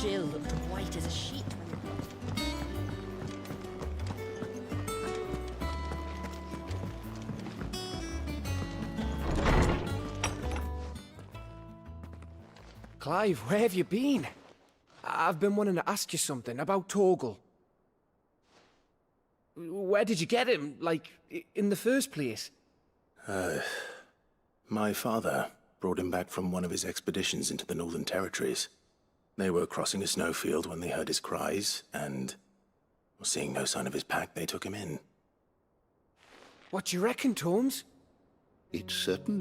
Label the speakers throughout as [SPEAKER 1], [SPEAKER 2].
[SPEAKER 1] Jill looked white as a sheet.
[SPEAKER 2] Clive, where have you been? I've been wanting to ask you something about Torgal. Where did you get him, like, in the first place?
[SPEAKER 3] My father brought him back from one of his expeditions into the Northern Territories. They were crossing a snowfield when they heard his cries, and seeing no sign of his pack, they took him in.
[SPEAKER 2] What do you reckon, Tomes?
[SPEAKER 4] It's certain.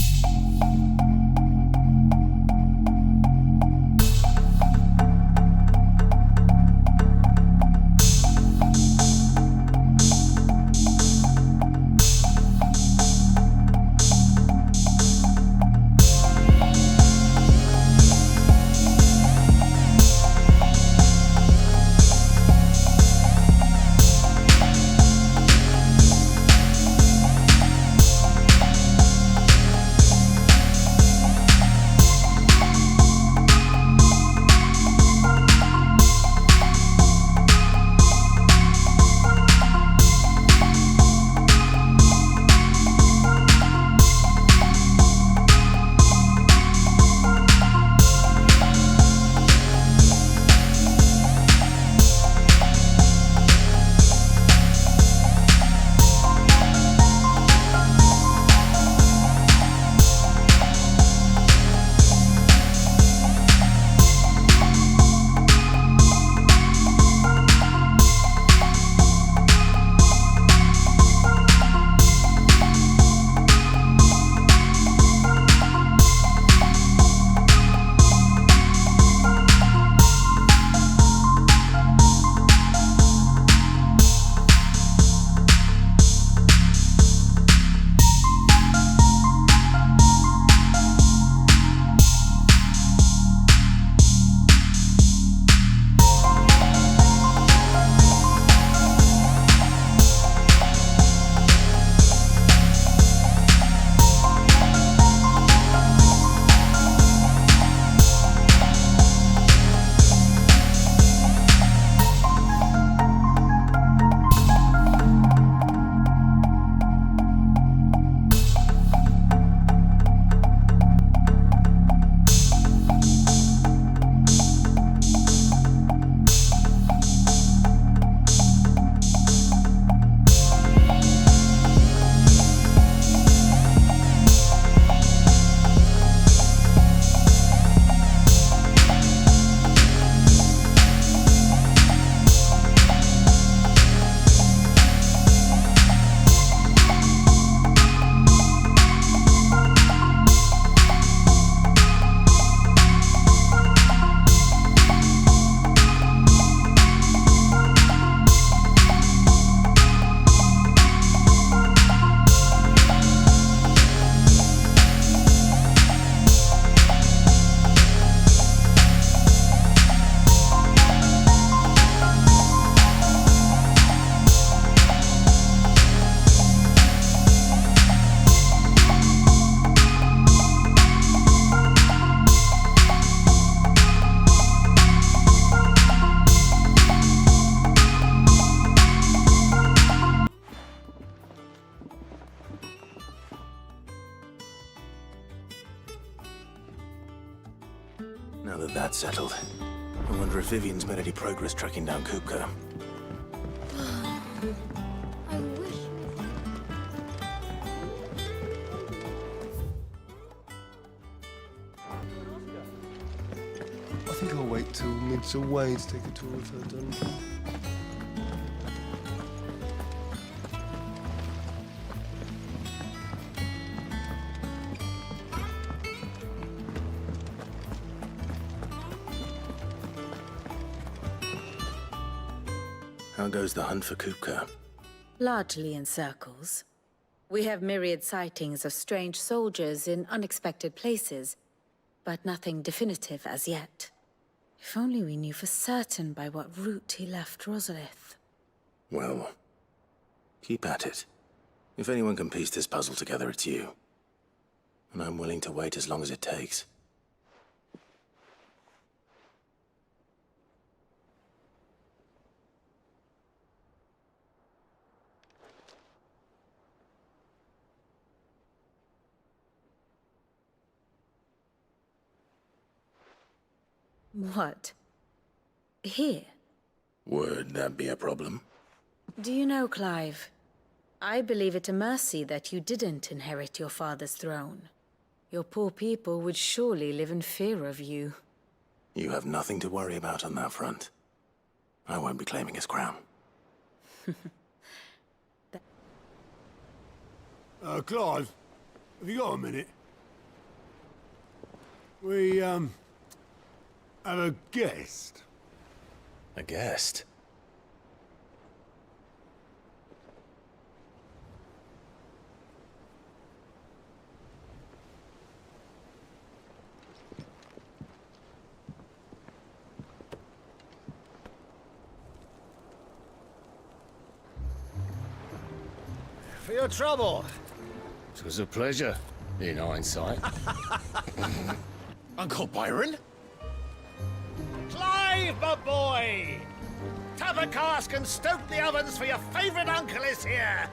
[SPEAKER 3] Now that that's settled, I wonder if Vivian's made any progress tracking down Kupka.
[SPEAKER 1] I wish.
[SPEAKER 4] I think I'll wait till Mid's away to take a tour of her dungeon.
[SPEAKER 3] How goes the hunt for Kupka?
[SPEAKER 1] Largely in circles. We have myriad sightings of strange soldiers in unexpected places, but nothing definitive as yet. If only we knew for certain by what route he left Rosalith.
[SPEAKER 3] Well, keep at it. If anyone can piece this puzzle together, it's you. And I'm willing to wait as long as it takes.
[SPEAKER 1] What? Here?
[SPEAKER 3] Would that be a problem?
[SPEAKER 1] Do you know, Clive? I believe it a mercy that you didn't inherit your father's throne. Your poor people would surely live in fear of you.
[SPEAKER 3] You have nothing to worry about on that front. I won't be claiming his crown.
[SPEAKER 5] Clive, have you got a minute? We, have a guest.
[SPEAKER 3] A guest?
[SPEAKER 6] For your trouble.
[SPEAKER 7] It was a pleasure, in hindsight.
[SPEAKER 6] Uncle Byron? Clive, my boy! Tap a cask and stoke the ovens for your favorite uncle is here!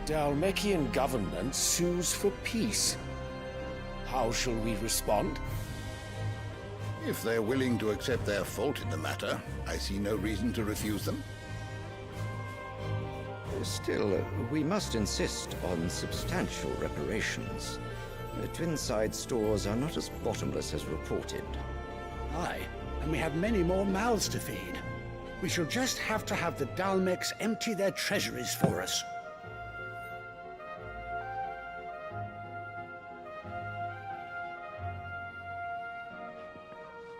[SPEAKER 7] The Dalmekian government sues for peace. How shall we respond?
[SPEAKER 8] If they're willing to accept their fault in the matter, I see no reason to refuse them.
[SPEAKER 9] Still, we must insist on substantial reparations. The Twinside stores are not as bottomless as reported.
[SPEAKER 10] Aye, and we have many more mouths to feed. We shall just have to have the Dalmecs empty their treasuries for us.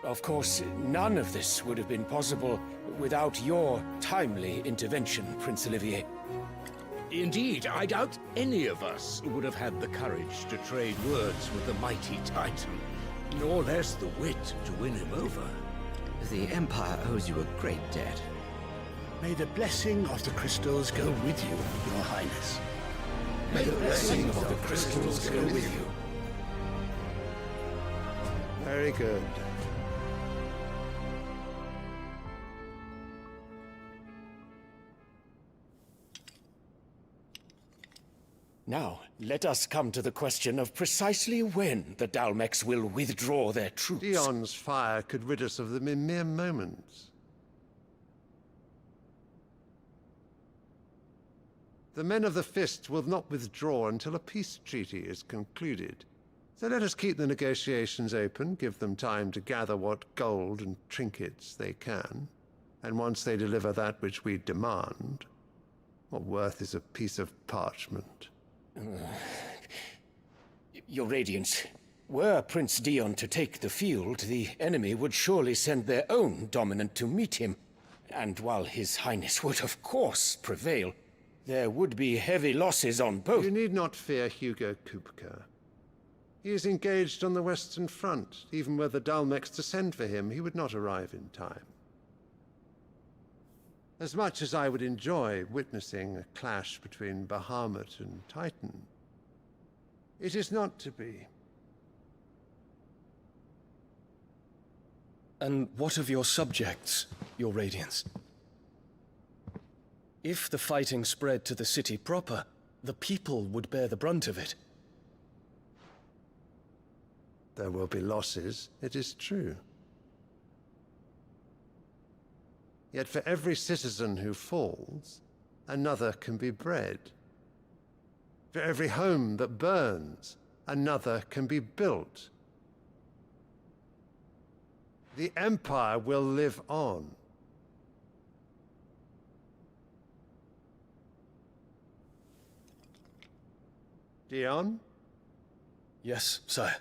[SPEAKER 7] Of course, none of this would have been possible without your timely intervention, Prince Olivier.
[SPEAKER 11] Indeed, I doubt any of us would have had the courage to trade words with the mighty Titan, nor less the wit to win him over.
[SPEAKER 9] The Empire owes you a great debt.
[SPEAKER 10] May the blessing of the crystals go with you, Your Highness.
[SPEAKER 3] May the blessing of the crystals go with you.
[SPEAKER 4] Very good.
[SPEAKER 7] Now, let us come to the question of precisely when the Dalmecs will withdraw their troops.
[SPEAKER 4] Dion's fire could rid us of them in mere moments. The men of the Fist will not withdraw until a peace treaty is concluded. So let us keep the negotiations open, give them time to gather what gold and trinkets they can. And once they deliver that which we demand, what worth is a piece of parchment?
[SPEAKER 7] Your Radiance, were Prince Dion to take the field, the enemy would surely send their own dominant to meet him. And while His Highness would of course prevail, there would be heavy losses on both.
[SPEAKER 4] You need not fear Hugo Kupka. He is engaged on the Western Front. Even were the Dalmecs to send for him, he would not arrive in time. As much as I would enjoy witnessing a clash between Bahamut and Titan, it is not to be.
[SPEAKER 2] And what of your subjects, Your Radiance? If the fighting spread to the city proper, the people would bear the brunt of it.
[SPEAKER 4] There will be losses, it is true. Yet for every citizen who falls, another can be bred. For every home that burns, another can be built. The Empire will live on. Dion?
[SPEAKER 2] Yes, sire.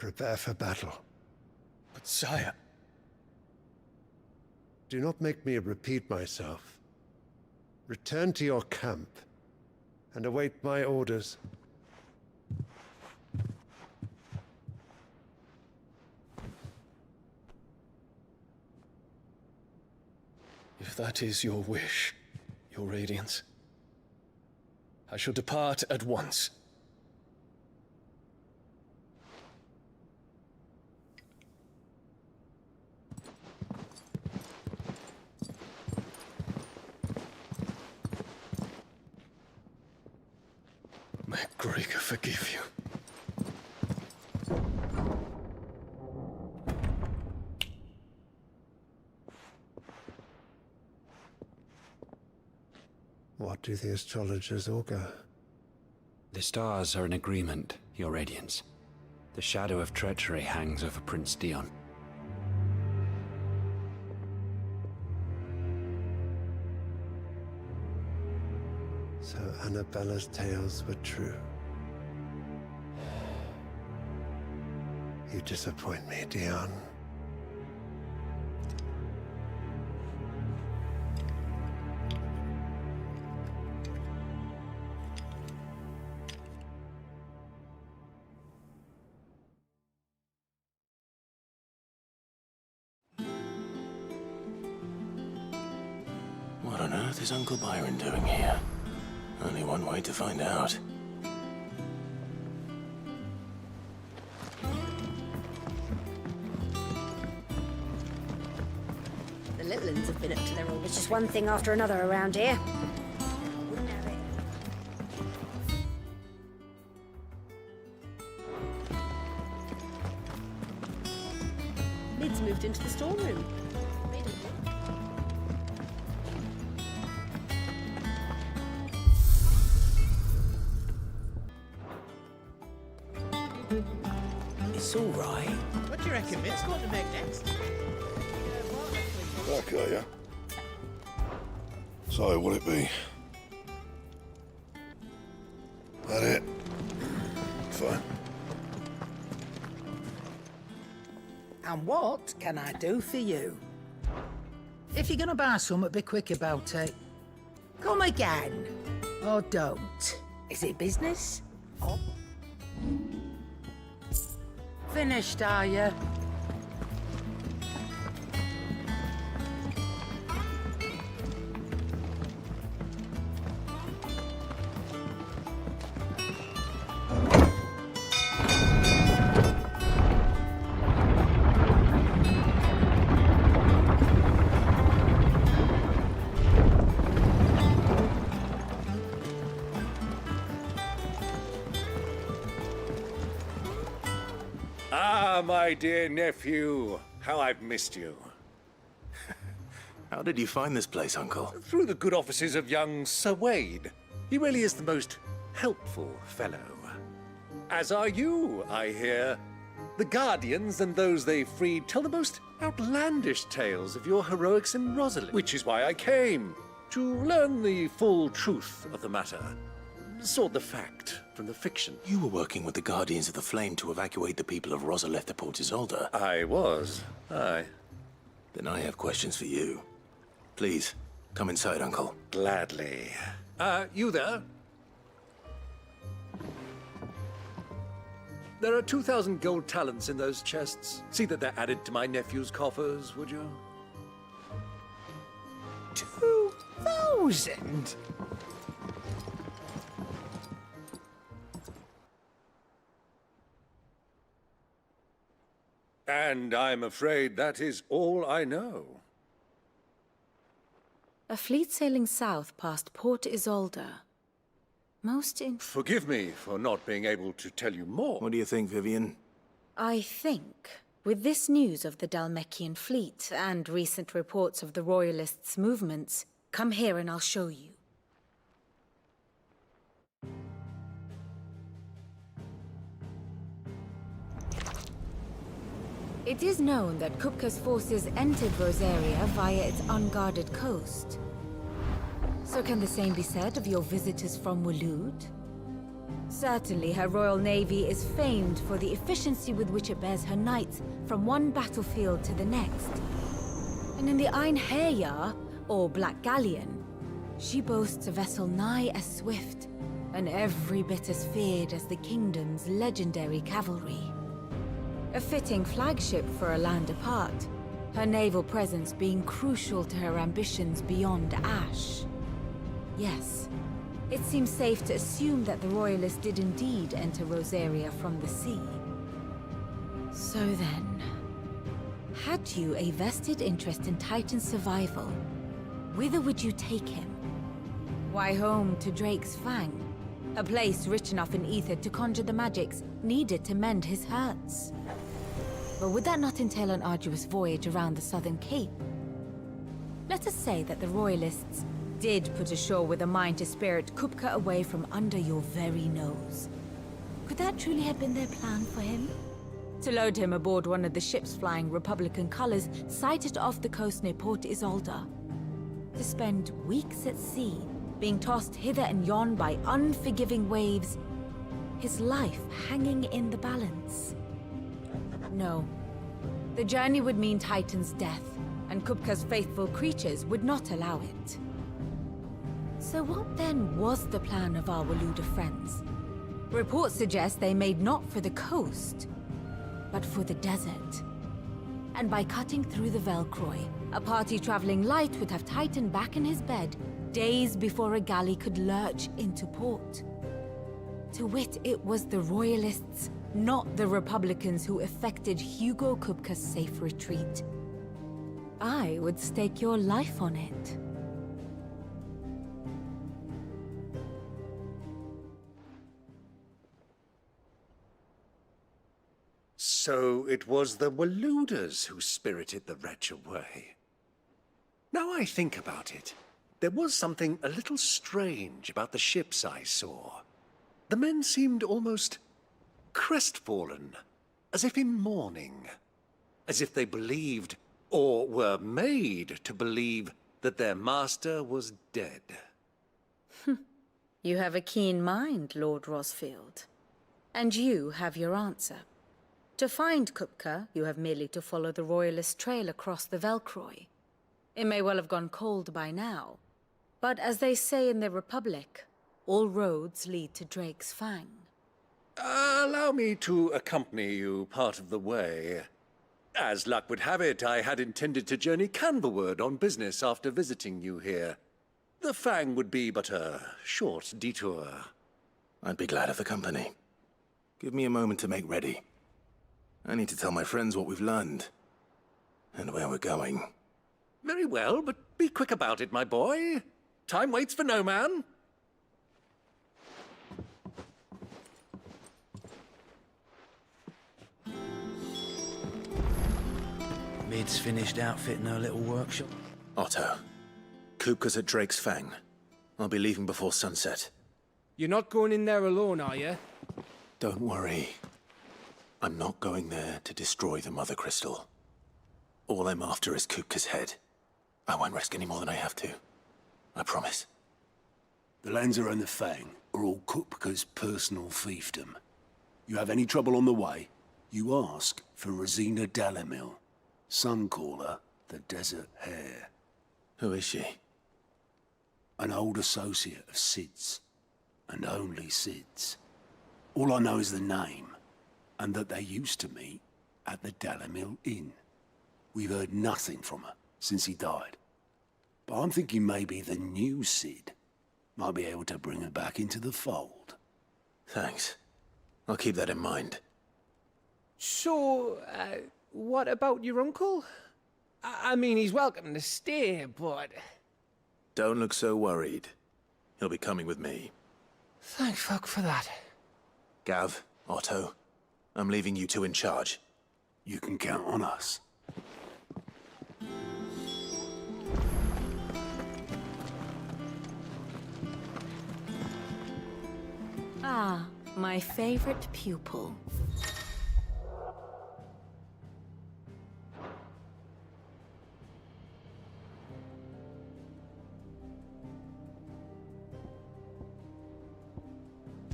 [SPEAKER 4] Prepare for battle.
[SPEAKER 7] But sire...
[SPEAKER 4] Do not make me repeat myself. Return to your camp and await my orders.
[SPEAKER 7] If that is your wish, Your Radiance, I shall depart at once. May Gregor forgive you.
[SPEAKER 4] What do the astrologers augur?
[SPEAKER 12] The stars are in agreement, Your Radiance. The shadow of treachery hangs over Prince Dion.
[SPEAKER 4] So Annabella's tales were true. You disappoint me, Dion.
[SPEAKER 3] What on earth is Uncle Byron doing here? Only one way to find out.
[SPEAKER 13] The little ones have been up to their old. It's just one thing after another around here. Wouldn't have it. Lid's moved into the storeroom.
[SPEAKER 6] It's all right.
[SPEAKER 14] What do you reckon, Mitt's going to make next?
[SPEAKER 15] Back, are ya? So, will it be? That it? Fine.
[SPEAKER 14] And what can I do for you? If you're gonna buy something, be quick about it. Come again. Or don't. Is it business? Or... Finished, are you?
[SPEAKER 11] My dear nephew, how I've missed you.
[SPEAKER 3] How did you find this place, Uncle?
[SPEAKER 11] Through the good offices of young Sir Wade. He really is the most helpful fellow. As are you, I hear. The Guardians and those they freed tell the most outlandish tales of your heroics in Rosalind, which is why I came, to learn the full truth of the matter. Sort the fact from the fiction.
[SPEAKER 3] You were working with the Guardians of the Flame to evacuate the people of Rosalith Port Isolde.
[SPEAKER 11] I was, aye.
[SPEAKER 3] Then I have questions for you. Please, come inside, Uncle.
[SPEAKER 11] Gladly. You there? There are 2,000 gold talents in those chests. See that they're added to my nephew's coffers, would you?
[SPEAKER 14] 2,000?
[SPEAKER 11] And I'm afraid that is all I know.
[SPEAKER 1] A fleet sailing south past Port Isolde.
[SPEAKER 11] Forgive me for not being able to tell you more.
[SPEAKER 3] What do you think, Vivian?
[SPEAKER 1] I think, with this news of the Dhalmekian fleet and recent reports of the Royalists' movements, come here and I'll show you. It is known that Kupka's forces entered Rosaria via its unguarded coast. So can the same be said of your visitors from Waloed? Certainly, her royal navy is famed for the efficiency with which it bears her knights from one battlefield to the next. And in the Einherjar, or Black Galleon, she boasts a vessel nigh as swift, and every bit as feared as the kingdom's legendary cavalry. A fitting flagship for a land apart, her naval presence being crucial to her ambitions beyond Ash. Yes, it seems safe to assume that the Royalists did indeed enter Rosaria from the sea. So then, had you a vested interest in Titan's survival, whither would you take him? Why, home to Drake's Fang, a place rich enough in ether to conjure the magics needed to mend his hurts. But would that not entail an arduous voyage around the southern cape? Let us say that the Royalists did put ashore with a mind to spirit Kupka away from under your very nose. Could that truly have been their plan for him? To load him aboard one of the ships flying Republican colors sighted off the coast near Port Isolde? To spend weeks at sea, being tossed hither and yon by unforgiving waves, his life hanging in the balance? No. The journey would mean Titan's death, and Kupka's faithful creatures would not allow it. So what then was the plan of our Waluda friends? Reports suggest they made not for the coast, but for the desert. And by cutting through the Velcroy, a party traveling light would have Titan back in his bed days before a galley could lurch into port. To wit, it was the Royalists, not the Republicans, who effected Hugo Kupka's safe retreat. I would stake your life on it.
[SPEAKER 11] So it was the Waludas who spirited the wretch away. Now I think about it, there was something a little strange about the ships I saw. The men seemed almost crestfallen, as if in mourning, as if they believed, or were made to believe, that their master was dead.
[SPEAKER 1] You have a keen mind, Lord Rosfield. And you have your answer. To find Kupka, you have merely to follow the Royalist trail across the Velcroy. It may well have gone cold by now, but as they say in the Republic, all roads lead to Drake's Fang.
[SPEAKER 11] Allow me to accompany you part of the way. As luck would have it, I had intended to journey Canverward on business after visiting you here. The Fang would be but a short detour.
[SPEAKER 3] I'd be glad of the company. Give me a moment to make ready. I need to tell my friends what we've learned, and where we're going.
[SPEAKER 11] Very well, but be quick about it, my boy. Time waits for no man.
[SPEAKER 16] Mid's finished outfitting her little workshop.
[SPEAKER 3] Otto, Kupka's at Drake's Fang. I'll be leaving before sunset.
[SPEAKER 2] You're not going in there alone, are you?
[SPEAKER 3] Don't worry. I'm not going there to destroy the Mother Crystal. All I'm after is Kupka's head. I won't risk any more than I have to. I promise.
[SPEAKER 17] The Lancer and the Fang are all Kupka's personal fiefdom. You have any trouble on the way, you ask for Rosina Dalamil. Some call her the Desert Hare.
[SPEAKER 3] Who is she?
[SPEAKER 17] An old associate of Sid's, and only Sid's. All I know is the name, and that they used to meet at the Dalamil Inn. We've heard nothing from her since he died. But I'm thinking maybe the new Sid might be able to bring her back into the fold.
[SPEAKER 3] Thanks. I'll keep that in mind.
[SPEAKER 2] So, what about your uncle? I mean, he's welcome to stay, but...
[SPEAKER 3] Don't look so worried. He'll be coming with me.
[SPEAKER 2] Thank fuck for that.
[SPEAKER 3] Gav, Otto, I'm leaving you two in charge.
[SPEAKER 17] You can count on us.
[SPEAKER 1] Ah, my favorite pupil.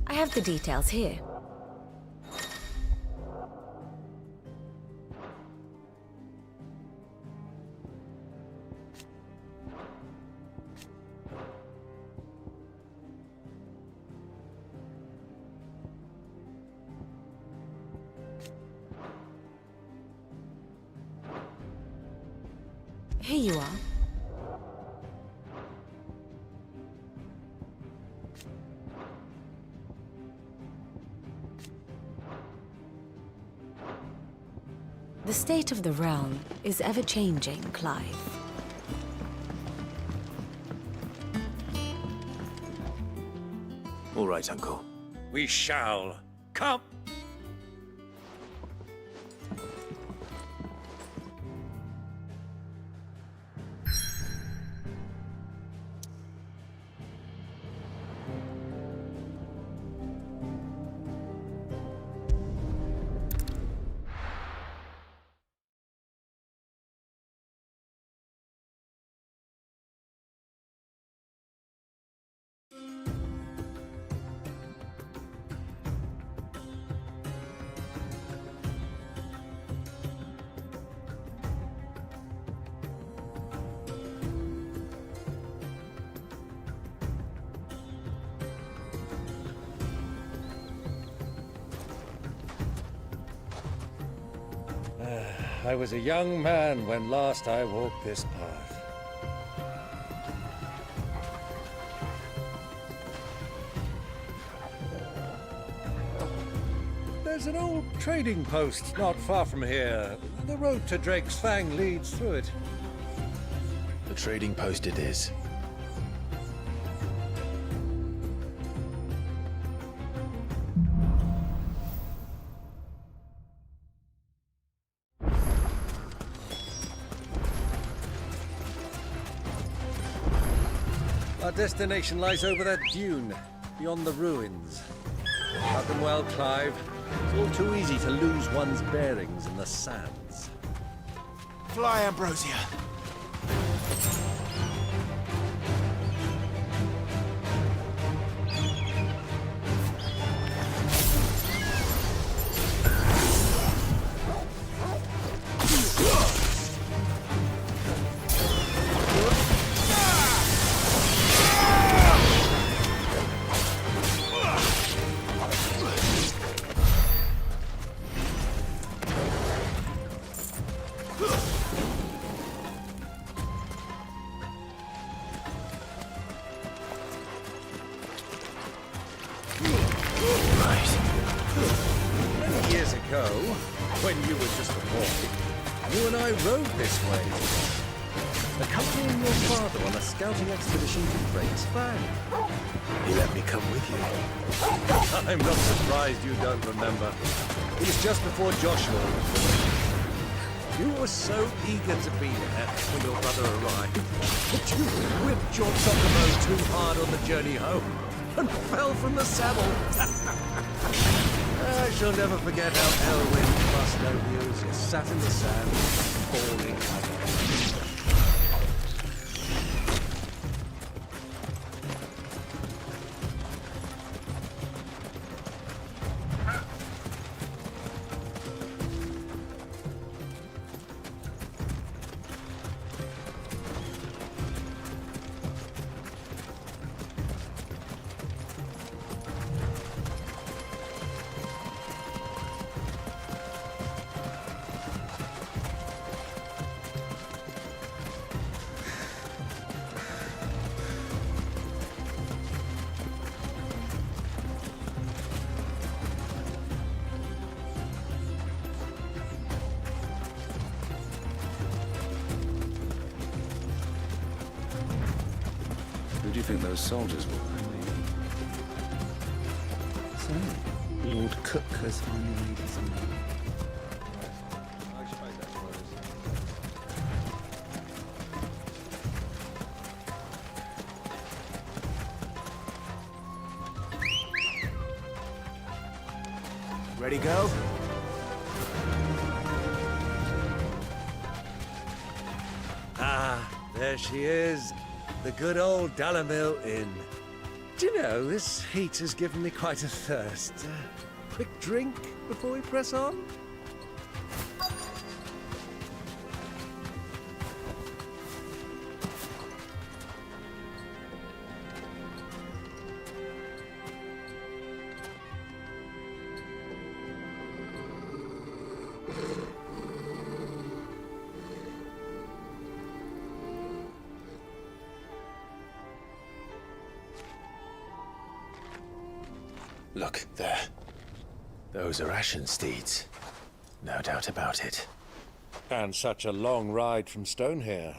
[SPEAKER 1] I have the details here. Here you are. The state of the realm is ever-changing, Clive.
[SPEAKER 3] All right, Uncle.
[SPEAKER 11] We shall. Come! I was a young man when last I walked this path. There's an old trading post not far from here. The road to Drake's Fang leads through it.
[SPEAKER 3] The trading post it is.
[SPEAKER 11] Our destination lies over that dune, beyond the ruins. Welcome well, Clive. It's all too easy to lose one's bearings in the sands.
[SPEAKER 6] Fly, Ambrosia.
[SPEAKER 11] Many years ago, when you were just a boy, you and I rode this way, accompanying your father on a scouting expedition to Drake's Fang.
[SPEAKER 3] He let me come with you.
[SPEAKER 11] I'm not surprised you don't remember. It was just before Joshua was born. You were so eager to be there when your brother arrived that you whipped your chocobo too hard on the journey home and fell from the saddle. I shall never forget how Elwyn fussed over you as you sat in the sand, falling like a...
[SPEAKER 12] Who do you think those soldiers were?
[SPEAKER 16] So, Lord Cook has finally made his name.
[SPEAKER 6] Ready, go?
[SPEAKER 11] Ah, there she is. The good old Dalamil Inn. Do you know, this heat has given me quite a thirst. Quick drink before we press on?
[SPEAKER 3] Look, there. Those are Ashen steeds. No doubt about it.
[SPEAKER 11] And such a long ride from Stonehair.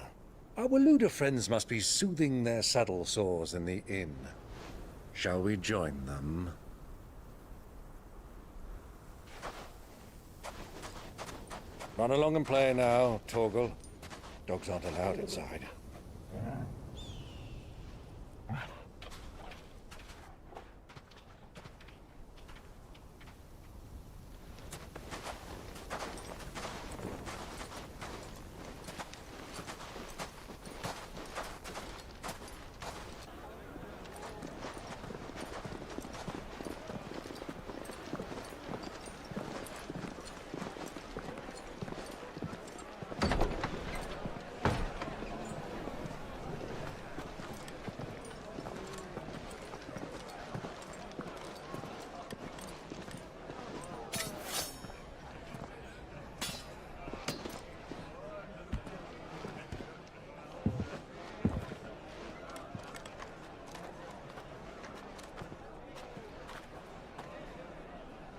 [SPEAKER 11] Our Waluda friends must be soothing their saddle sores in the inn. Shall we join them? Run along and play now, Torgal. Dogs aren't allowed inside.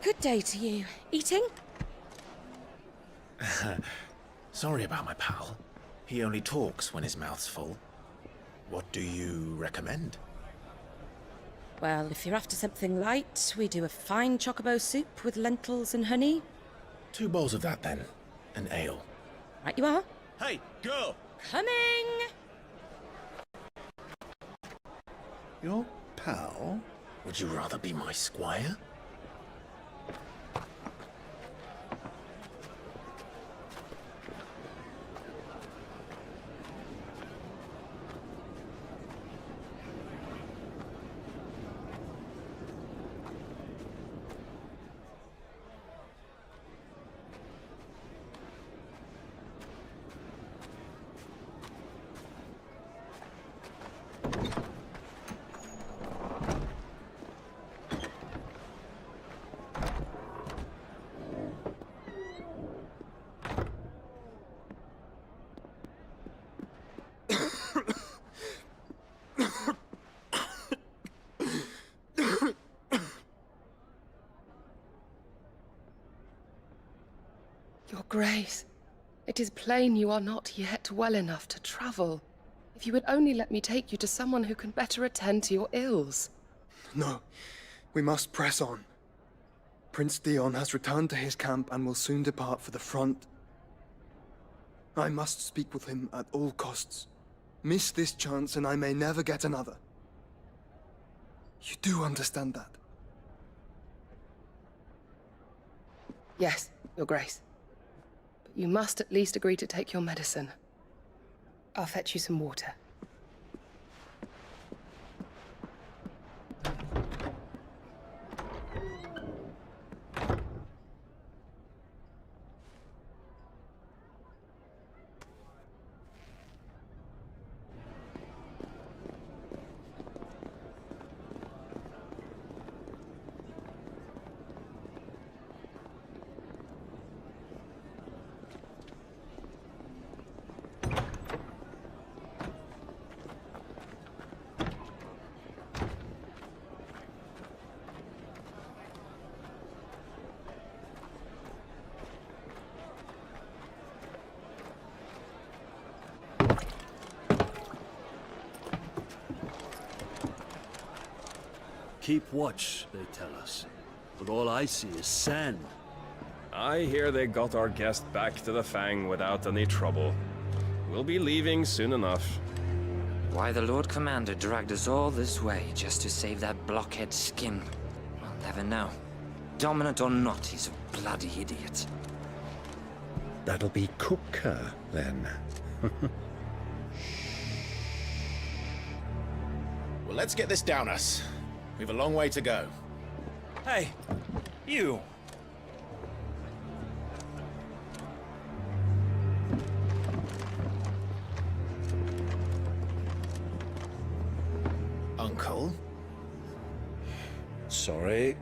[SPEAKER 18] Good day to you. Eating?
[SPEAKER 3] Sorry about my pal. He only talks when his mouth's full. What do you recommend?
[SPEAKER 18] Well, if you're after something light, we do a fine chocobo soup with lentils and honey.
[SPEAKER 3] 2 bowls of that, then. An ale.
[SPEAKER 18] Right you are.
[SPEAKER 6] Hey, girl!
[SPEAKER 18] Coming!
[SPEAKER 8] Your pal?
[SPEAKER 3] Would you rather be my squire?
[SPEAKER 19] Your Grace, it is plain you are not yet well enough to travel. If you would only let me take you to someone who can better attend to your ills.
[SPEAKER 20] No, we must press on. Prince Dion has returned to his camp and will soon depart for the front. I must speak with him at all costs. Miss this chance and I may never get another. You do understand that?
[SPEAKER 19] Yes, Your Grace. But you must at least agree to take your medicine. I'll fetch you some water.
[SPEAKER 17] Keep watch, they tell us. But all I see is sand.
[SPEAKER 21] I hear they got our guest back to the Fang without any trouble. We'll be leaving soon enough.
[SPEAKER 22] Why the Lord Commander dragged us all this way just to save that blockhead skin, I'll never know. Dominant or not, he's a bloody idiot.
[SPEAKER 11] That'll be Cooker, then.
[SPEAKER 3] Well, let's get this down us. We've a long way to go.
[SPEAKER 16] Hey, you.
[SPEAKER 3] Uncle?
[SPEAKER 11] Sorry.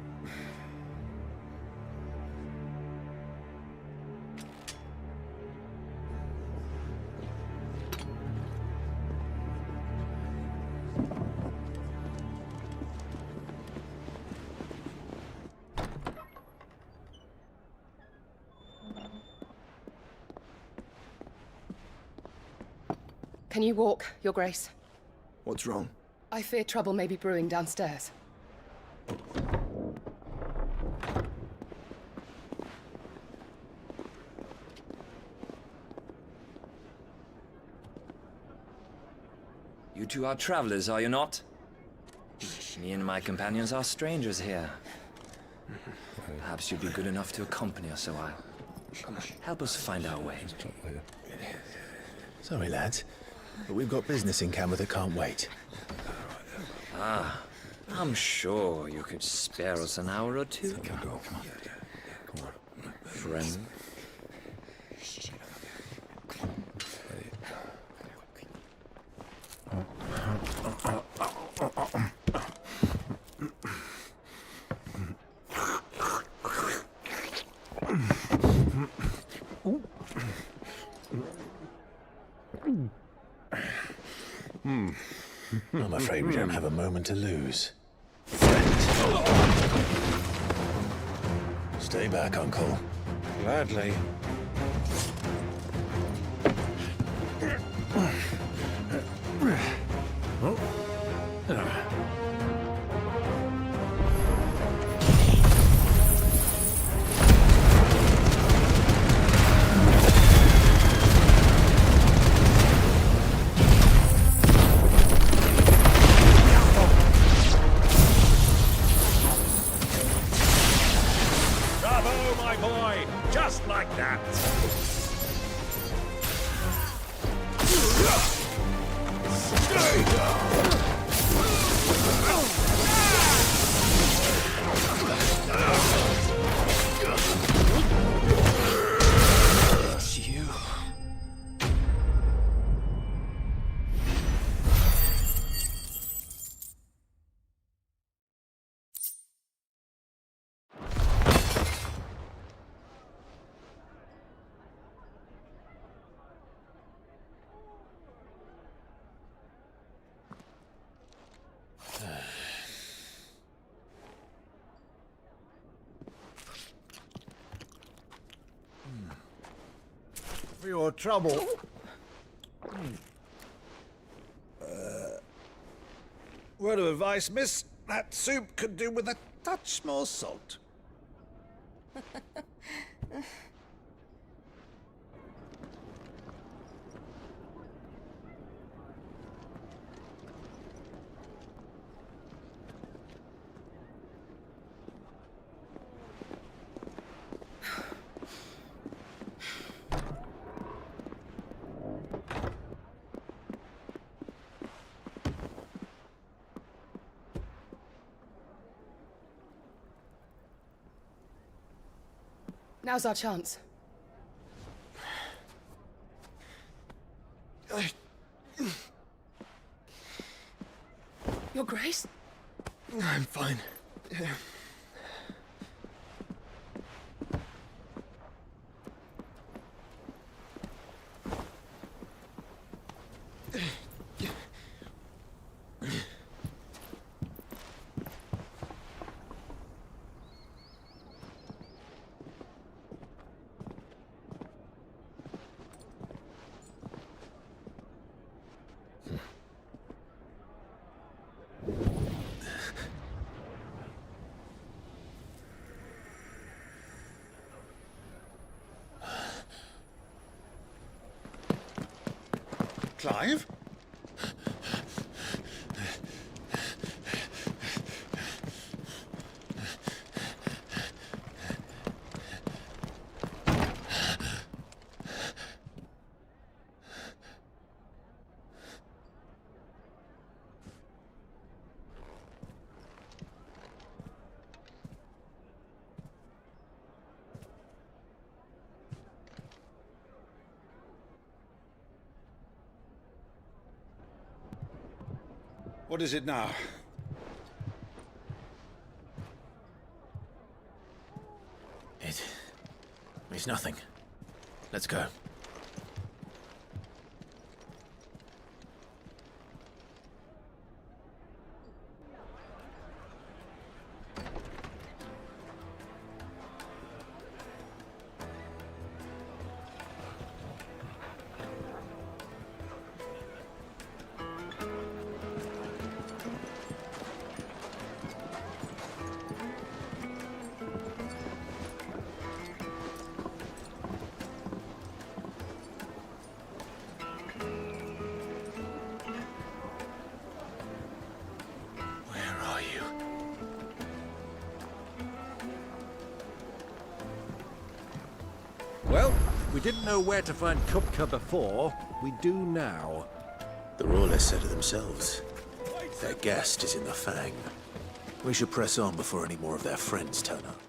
[SPEAKER 19] Can you walk, Your Grace?
[SPEAKER 20] What's wrong?
[SPEAKER 19] I fear trouble may be brewing downstairs.
[SPEAKER 22] You two are travelers, are you not? Me and my companions are strangers here. Perhaps you'd be good enough to accompany us a while. Help us find our way.
[SPEAKER 3] Sorry, lads, but we've got business in camera that can't wait.
[SPEAKER 22] Ah, I'm sure you could spare us an hour or two. Come on. Friend.
[SPEAKER 3] I'm afraid we don't have a moment to lose. Stay back, Uncle.
[SPEAKER 11] Gladly.
[SPEAKER 6] Bravo, my boy! Just like that!
[SPEAKER 3] It's you.
[SPEAKER 6] For your trouble. Word of advice, miss. That soup could do with a touch more salt.
[SPEAKER 19] Now's our chance. Your Grace?
[SPEAKER 20] I'm fine.
[SPEAKER 6] Clive?
[SPEAKER 10] What is it now?
[SPEAKER 3] It's nothing. Let's go.
[SPEAKER 11] Well, we didn't know where to find Kupka before. We do now.
[SPEAKER 3] The Rawlers said it themselves. Their guest is in the Fang. We should press on before any more of their friends turn up.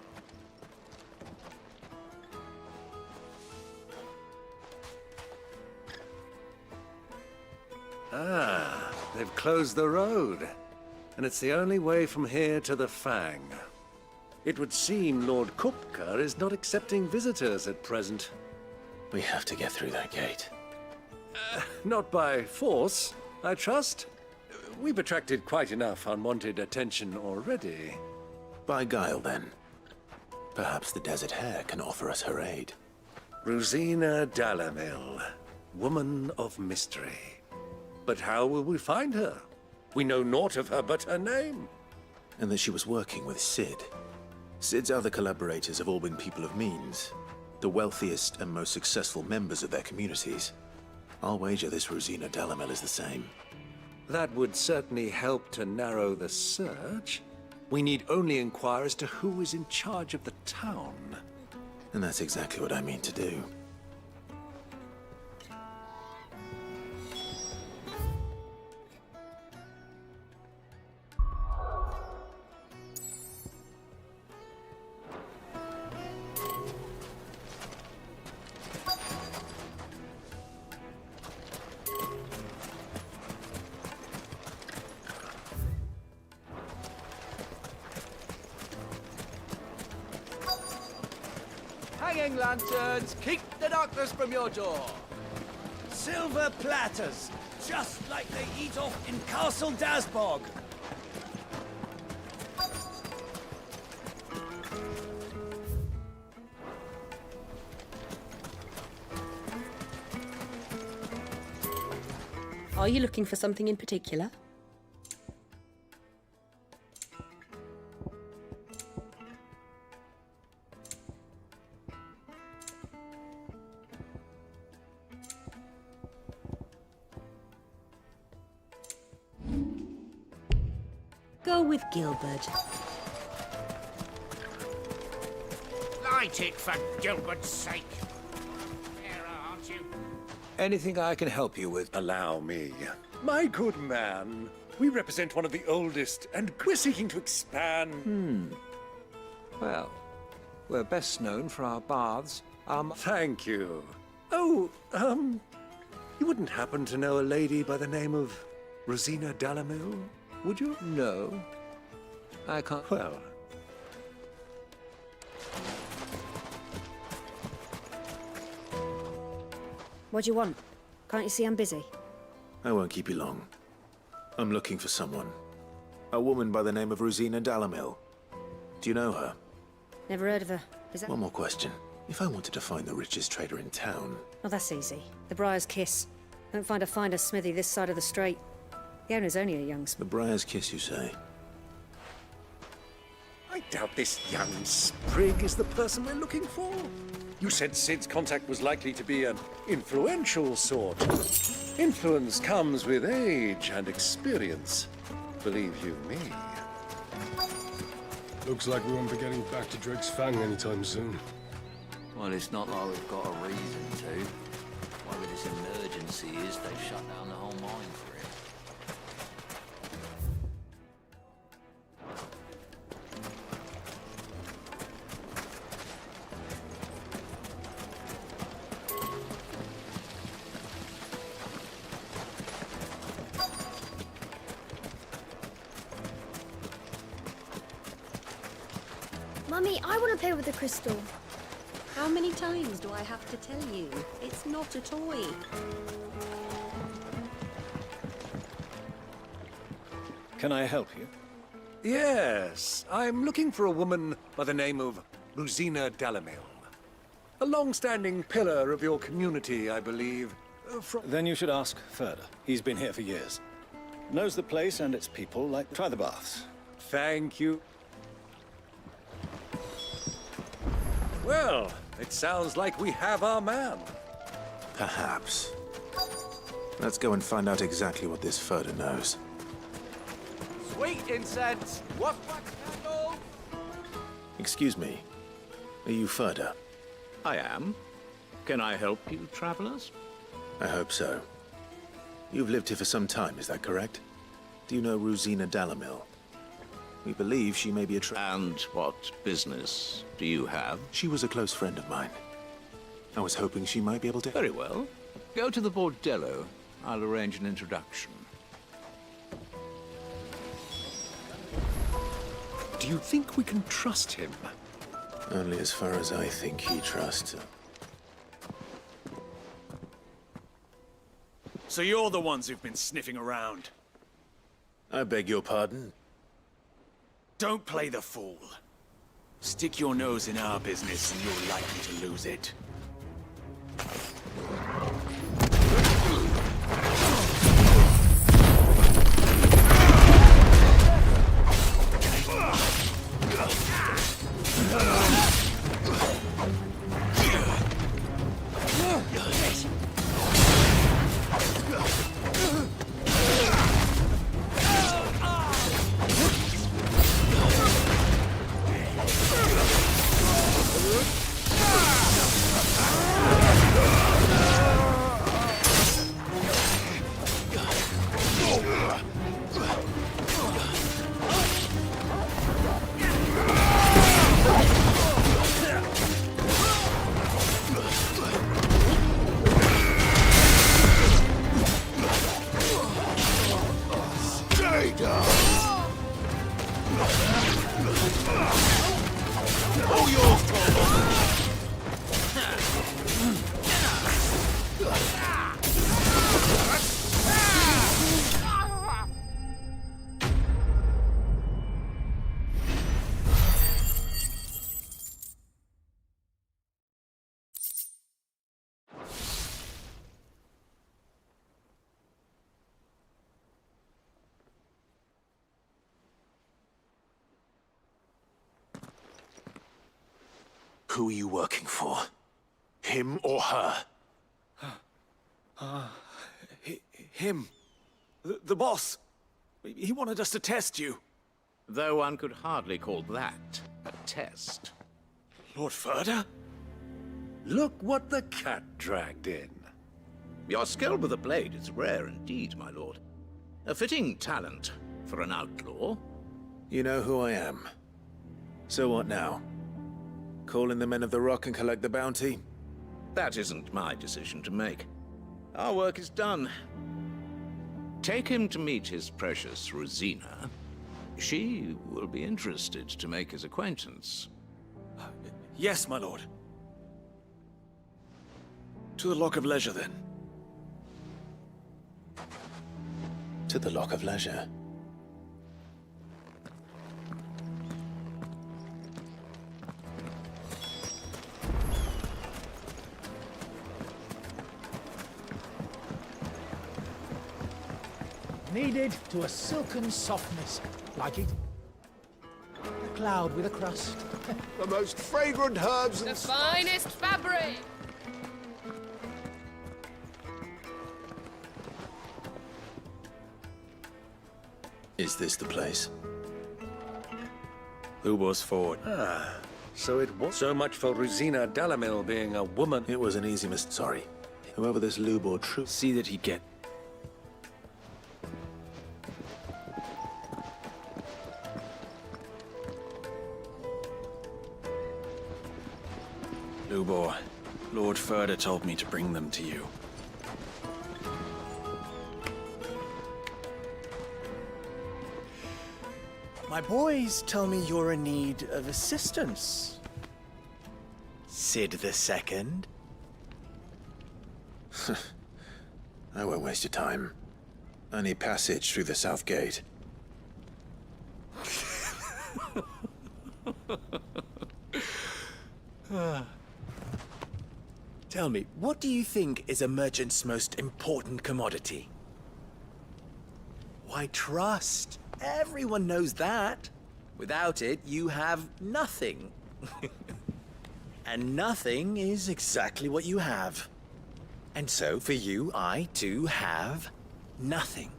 [SPEAKER 11] Ah, they've closed the road. And it's the only way from here to the Fang. It would seem Lord Kupka is not accepting visitors at present.
[SPEAKER 3] We have to get through that gate.
[SPEAKER 11] Not by force, I trust. We've attracted quite enough unwanted attention already.
[SPEAKER 3] By guile, then. Perhaps the Desert Hare can offer us her aid.
[SPEAKER 11] Rosina Dalamil, woman of mystery. But how will we find her? We know naught of her but her name.
[SPEAKER 3] And that she was working with Cid. Cid's other collaborators have all been people of means, the wealthiest and most successful members of their communities. I'll wager this Rosina Dalamil is the same.
[SPEAKER 11] That would certainly help to narrow the search. We need only inquire as to who is in charge of the town.
[SPEAKER 3] And that's exactly what I mean to do.
[SPEAKER 2] Hanging lanterns, keep the darkness from your door.
[SPEAKER 6] Silver platters, just like they eat off in Castle Dasbog.
[SPEAKER 18] Are you looking for something in particular? Go with Gilbert.
[SPEAKER 6] Light it for Gilbert's sake. Fairer, aren't you?
[SPEAKER 11] Anything I can help you with, allow me. My good man, we represent one of the oldest, and we're seeking to expand.
[SPEAKER 5] Well, we're best known for our baths.
[SPEAKER 11] Thank you. Oh, you wouldn't happen to know a lady by the name of Rosina Dalamil, would you?
[SPEAKER 5] No. I can't...
[SPEAKER 11] Well...
[SPEAKER 13] What do you want? Can't you see I'm busy?
[SPEAKER 3] I won't keep you long. I'm looking for someone. A woman by the name of Rosina Dalamil. Do you know her?
[SPEAKER 13] Never heard of her. Is that...
[SPEAKER 3] One more question. If I wanted to find the richest trader in town...
[SPEAKER 13] Oh, that's easy. The Briar's Kiss. Don't find a finer smithy this side of the strait. The owner's only a young...
[SPEAKER 3] The Briar's Kiss, you say?
[SPEAKER 11] I doubt this young sprig is the person we're looking for. You said Cid's contact was likely to be an influential sort. Influence comes with age and experience. Believe you me.
[SPEAKER 15] Looks like we won't be getting back to Drake's Fang anytime soon.
[SPEAKER 16] Well, it's not like we've got a reason to. Whatever this emergency is, they've shut down the whole mine for it.
[SPEAKER 13] Mummy, I want to play with the crystal.
[SPEAKER 7] How many times do I have to tell you? It's not a toy.
[SPEAKER 11] Can I help you? Yes, I'm looking for a woman by the name of Rosina Dalamil. A long-standing pillar of your community, I believe.
[SPEAKER 9] Then you should ask Ferda. He's been here for years. Knows the place and its people like try the baths.
[SPEAKER 11] Thank you. Well, it sounds like we have our man.
[SPEAKER 3] Perhaps. Let's go and find out exactly what this Ferda knows.
[SPEAKER 2] Sweet incense! Wax candle!
[SPEAKER 3] Excuse me. Are you Ferda?
[SPEAKER 6] I am. Can I help you, travelers?
[SPEAKER 3] I hope so. You've lived here for some time, is that correct? Do you know Rosina Dalamil? We believe she may be a
[SPEAKER 6] And what business do you have?
[SPEAKER 3] She was a close friend of mine. I was hoping she might be able to...
[SPEAKER 6] Very well. Go to the bordello. I'll arrange an introduction.
[SPEAKER 11] Do you think we can trust him?
[SPEAKER 3] Only as far as I think he trusts.
[SPEAKER 9] So you're the ones who've been sniffing around?
[SPEAKER 3] I beg your pardon?
[SPEAKER 9] Don't play the fool. Stick your nose in our business and you're likely to lose it.
[SPEAKER 3] Who are you working for? Him or her?
[SPEAKER 9] Him. The boss. He wanted us to test you.
[SPEAKER 6] Though one could hardly call that a test.
[SPEAKER 9] Lord Ferda?
[SPEAKER 11] Look what the cat dragged in.
[SPEAKER 6] Your skill with the blade is rare indeed, my lord. A fitting talent for an outlaw.
[SPEAKER 3] You know who I am. So what now? Call in the Men of the Rock and collect the bounty?
[SPEAKER 6] That isn't my decision to make. Our work is done. Take him to meet his precious Rosina. She will be interested to make his acquaintance.
[SPEAKER 9] Yes, my lord. To the Lock of Leisure, then.
[SPEAKER 3] To the Lock of Leisure.
[SPEAKER 14] Kneaded to a silken softness. Like it? A cloud with a crust.
[SPEAKER 8] The most fragrant herbs
[SPEAKER 19] The
[SPEAKER 8] and...
[SPEAKER 19] finest fabric!
[SPEAKER 3] Is this the place?
[SPEAKER 11] Lubo's Ford. Ah, so it was. So much for Rosina Dalamil being a woman.
[SPEAKER 3] It was an easy Sorry. Whoever this Lubor troop...
[SPEAKER 9] See that he get... Lubor, Lord Ferda told me to bring them to you. My boys tell me you're in need of assistance. Sid the Second?
[SPEAKER 3] I won't waste your time. I need passage through the south gate.
[SPEAKER 9] Tell me, what do you think is a merchant's most important commodity? Why, trust. Everyone knows that. Without it, you have nothing. And nothing is exactly what you have. And so, for you, I, too, have nothing.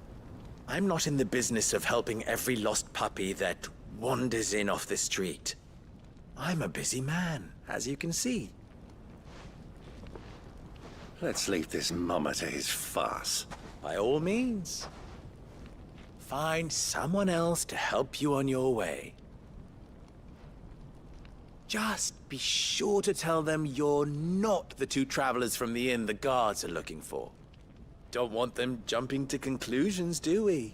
[SPEAKER 9] I'm not in the business of helping every lost puppy that wanders in off the street. I'm a busy man, as you can see.
[SPEAKER 11] Let's leave this mummer to his farce.
[SPEAKER 9] By all means. Find someone else to help you on your way. Just be sure to tell them you're not the two travelers from the inn the guards are looking for. Don't want them jumping to conclusions, do we?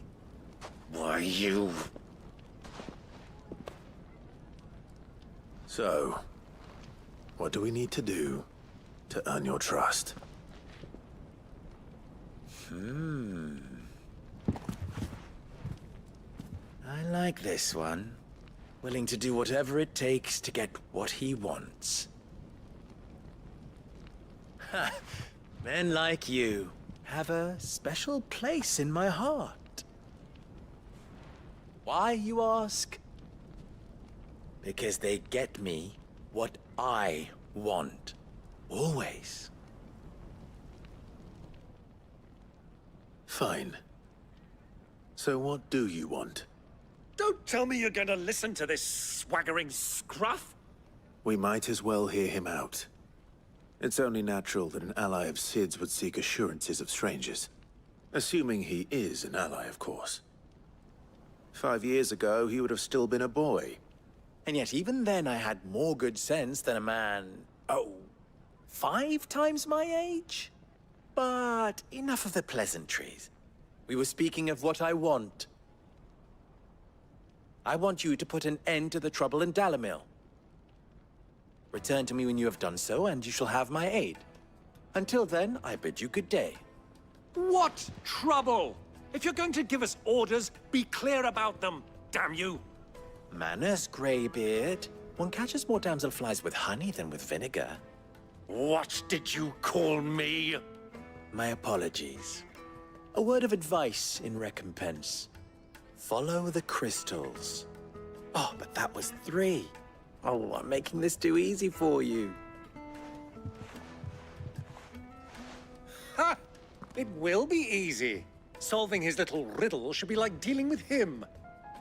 [SPEAKER 11] Why, you...
[SPEAKER 3] So, what do we need to do to earn your trust?
[SPEAKER 9] I like this one. Willing to do whatever it takes to get what he wants. Ha! Men like you have a special place in my heart. Why, you ask? Because they get me what I want. Always.
[SPEAKER 3] Fine. So what do you want?
[SPEAKER 11] Don't tell me you're going to listen to this swaggering scruff!
[SPEAKER 3] We might as well hear him out. It's only natural that an ally of Sid's would seek assurances of strangers. Assuming he is an ally, of course. 5 years ago, he would have still been a boy.
[SPEAKER 9] And yet even then I had more good sense than a man, 5 times my age? But enough of the pleasantries. We were speaking of what I want. I want you to put an end to the trouble in Dalamil. Return to me when you have done so, and you shall have my aid. Until then, I bid you good day.
[SPEAKER 11] What trouble? If you're going to give us orders, be clear about them, damn you!
[SPEAKER 9] Manners, Greybeard. One catches more damselflies with honey than with vinegar.
[SPEAKER 11] What did you call me?
[SPEAKER 9] My apologies. A word of advice in recompense. Follow the crystals. Oh, but that was 3. Oh, I'm making this too easy for you.
[SPEAKER 11] Ha! It will be easy. Solving his little riddle should be like dealing with him.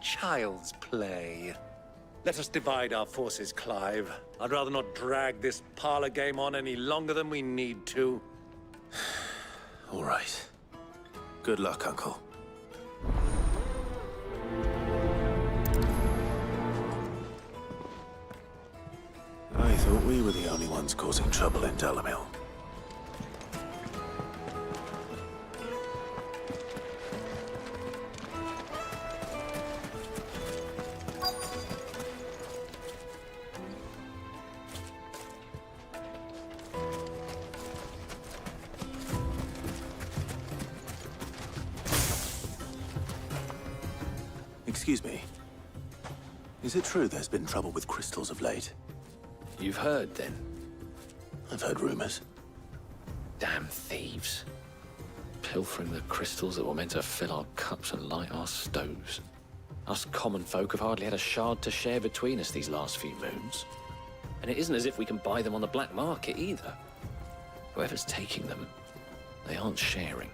[SPEAKER 11] Child's play. Let us divide our forces, Clive. I'd rather not drag this parlor game on any longer than we need to.
[SPEAKER 3] All right. Good luck, Uncle. I thought we were the only ones causing trouble in Dalamil. Excuse me. Is it true there's been trouble with crystals of late?
[SPEAKER 1] You've heard, then?
[SPEAKER 3] I've heard rumors.
[SPEAKER 1] Damn thieves. Pilfering the crystals that were meant to fill our cups and light our stoves. Us common folk have hardly had a shard to share between us these last few moons. And it isn't as if we can buy them on the black market, either. Whoever's taking them, they aren't sharing.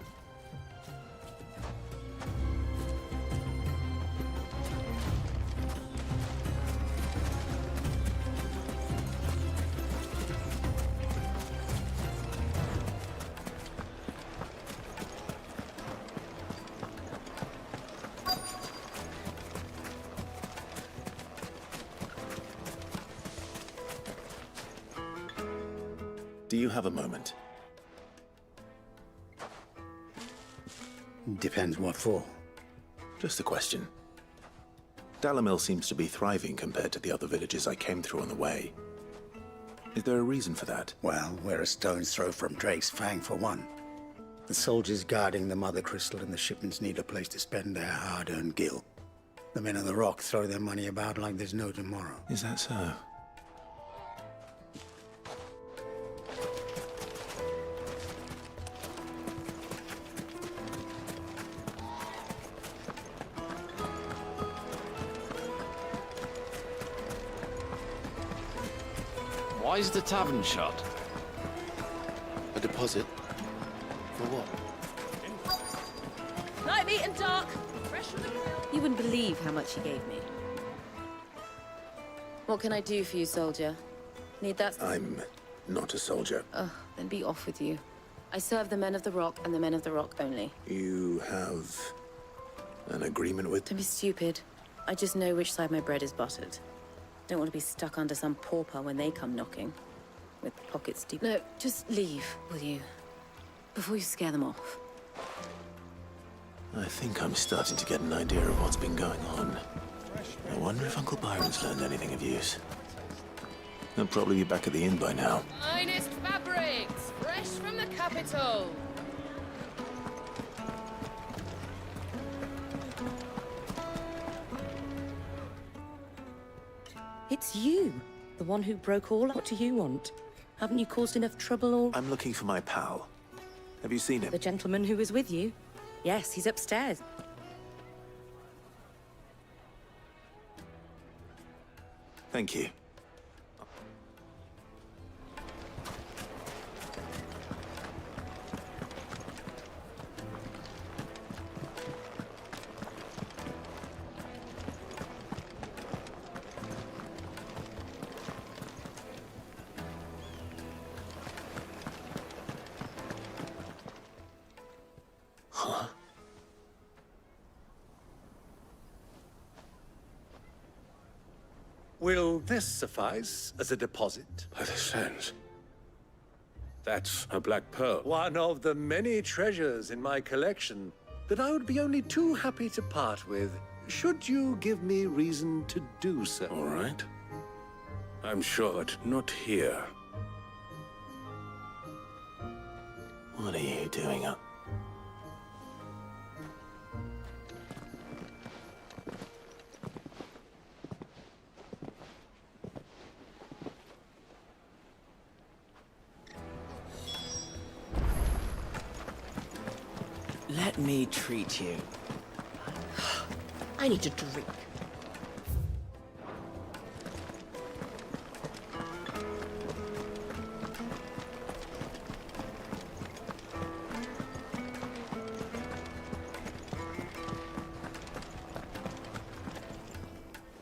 [SPEAKER 3] Do you have a moment?
[SPEAKER 10] Depends what for.
[SPEAKER 3] Just a question. Dalamil seems to be thriving compared to the other villages I came through on the way. Is there a reason for that?
[SPEAKER 10] Well, we're a stone's throw from Drake's Fang, for one. The soldiers guarding the Mother Crystal and the shipments need a place to spend their hard-earned gil. The men of the Rock throw their money about like there's no tomorrow.
[SPEAKER 3] Is that so?
[SPEAKER 1] Why is the tavern shut?
[SPEAKER 4] A deposit? For what?
[SPEAKER 18] Night meat and dark. Fresh from the grill. You wouldn't believe how much he gave me. What can I do for you, soldier? Need that?
[SPEAKER 3] I'm not a soldier.
[SPEAKER 18] Ugh, then be off with you. I serve the men of the Rock and the men of the Rock only.
[SPEAKER 3] You have an agreement with...
[SPEAKER 18] Don't be stupid. I just know which side my bread is buttered. Don't want to be stuck under some pauper when they come knocking. With pockets deep. No, just leave, will you? Before you scare them off.
[SPEAKER 3] I think I'm starting to get an idea of what's been going on. I wonder if Uncle Byron's learned anything of use. He'll probably be back at the inn by now.
[SPEAKER 19] Finest fabrics, fresh from the capital.
[SPEAKER 18] It's you, the one who broke all. What do you want? Haven't you caused enough trouble or...
[SPEAKER 3] I'm looking for my pal. Have you seen him?
[SPEAKER 18] The gentleman who was with you? Yes, he's upstairs.
[SPEAKER 3] Thank you.
[SPEAKER 11] Will this suffice as a deposit?
[SPEAKER 15] By the sands. That's a black pearl.
[SPEAKER 11] One of the many treasures in my collection that I would be only too happy to part with, should you give me reason to do so.
[SPEAKER 15] All right. I'm sure, but not here.
[SPEAKER 3] What are you doing up?
[SPEAKER 9] Let me treat you.
[SPEAKER 2] I need a drink.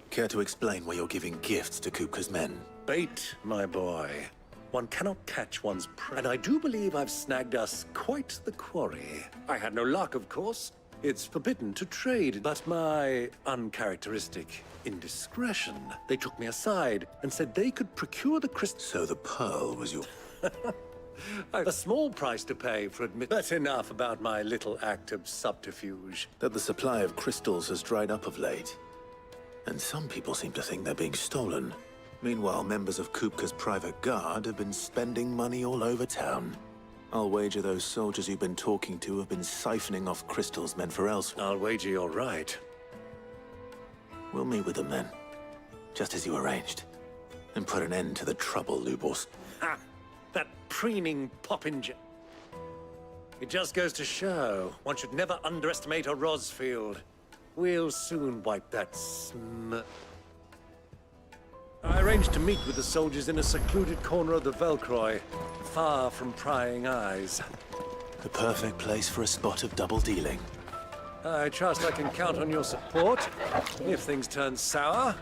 [SPEAKER 3] Care to explain why you're giving gifts to Kupka's men?
[SPEAKER 11] Bait, my boy. One cannot catch one's prey. And I do believe I've snagged us quite the quarry. I had no luck, of course. It's forbidden to trade, but my uncharacteristic indiscretion. They took me aside and said they could procure the crystal.
[SPEAKER 3] So the pearl was your...
[SPEAKER 11] I've a small price to pay for But enough about my little act of subterfuge.
[SPEAKER 3] That the supply of crystals has dried up of late. And some people seem to think they're being stolen. Meanwhile, members of Kupka's private guard have been spending money all over town. I'll wager those soldiers you've been talking to have been siphoning off crystals meant for elsewhere.
[SPEAKER 11] I'll wager you're right.
[SPEAKER 3] We'll meet with them then, just as you arranged, and put an end to the trouble, Lubos.
[SPEAKER 11] Ha! That preening popinja. It just goes to show, one should never underestimate a Rosfield. We'll soon wipe that I arranged to meet with the soldiers in a secluded corner of the Velcroy, far from prying eyes.
[SPEAKER 3] The perfect place for a spot of double dealing.
[SPEAKER 11] I trust I can count on your support, if things turn sour.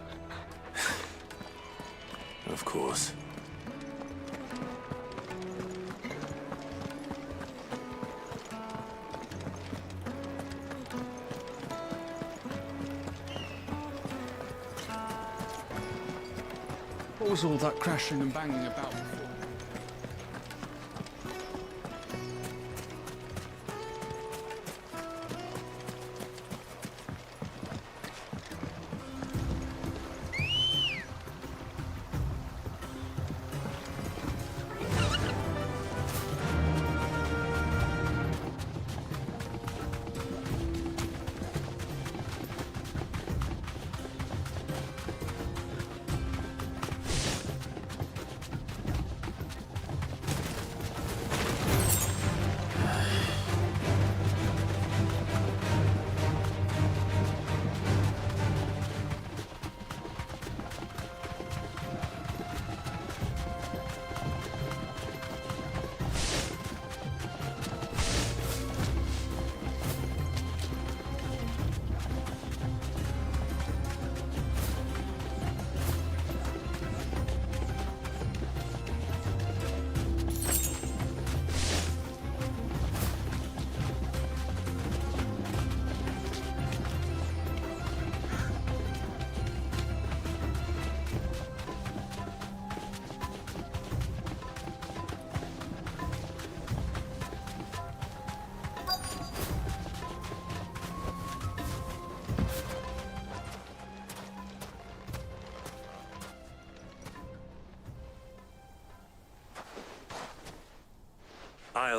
[SPEAKER 3] Of course.
[SPEAKER 12] What was all that crashing and banging about before?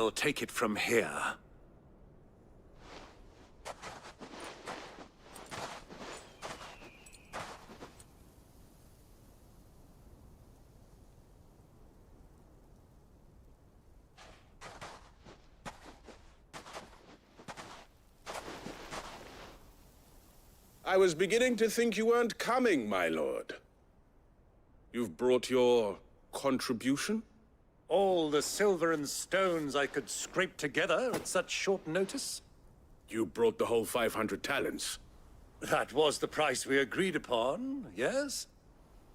[SPEAKER 11] I'll take it from here.
[SPEAKER 17] I was beginning to think you weren't coming, my lord. You've brought your contribution?
[SPEAKER 11] All the silver and stones I could scrape together at such short notice?
[SPEAKER 17] You brought the whole 500 talents.
[SPEAKER 11] That was the price we agreed upon, yes?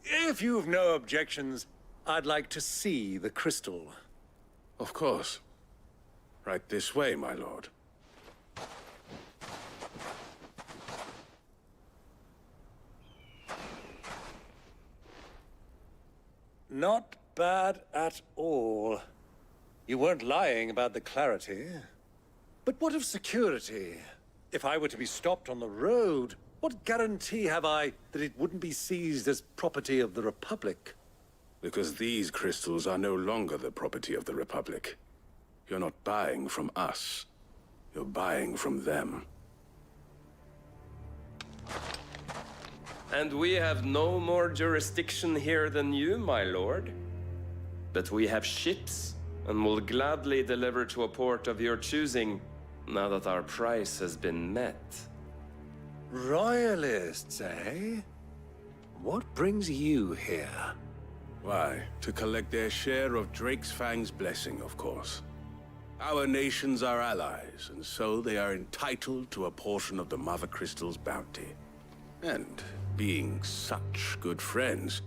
[SPEAKER 11] If you've no objections, I'd like to see the crystal.
[SPEAKER 17] Of course. Right this way, my lord.
[SPEAKER 11] Not bad at all. You weren't lying about the clarity. But what of security? If I were to be stopped on the road, what guarantee have I that it wouldn't be seized as property of the Republic?
[SPEAKER 17] Because these crystals are no longer the property of the Republic. You're not buying from us. You're buying from them.
[SPEAKER 21] And we have no more jurisdiction here than you, my lord. But we have ships, and will gladly deliver to a port of your choosing, now that our price has been met.
[SPEAKER 11] Royalists, eh? What brings you here?
[SPEAKER 17] Why, to collect their share of Drake's Fang's blessing, of course. Our nations are allies, and so they are entitled to a portion of the Mother Crystal's bounty. And being such good friends,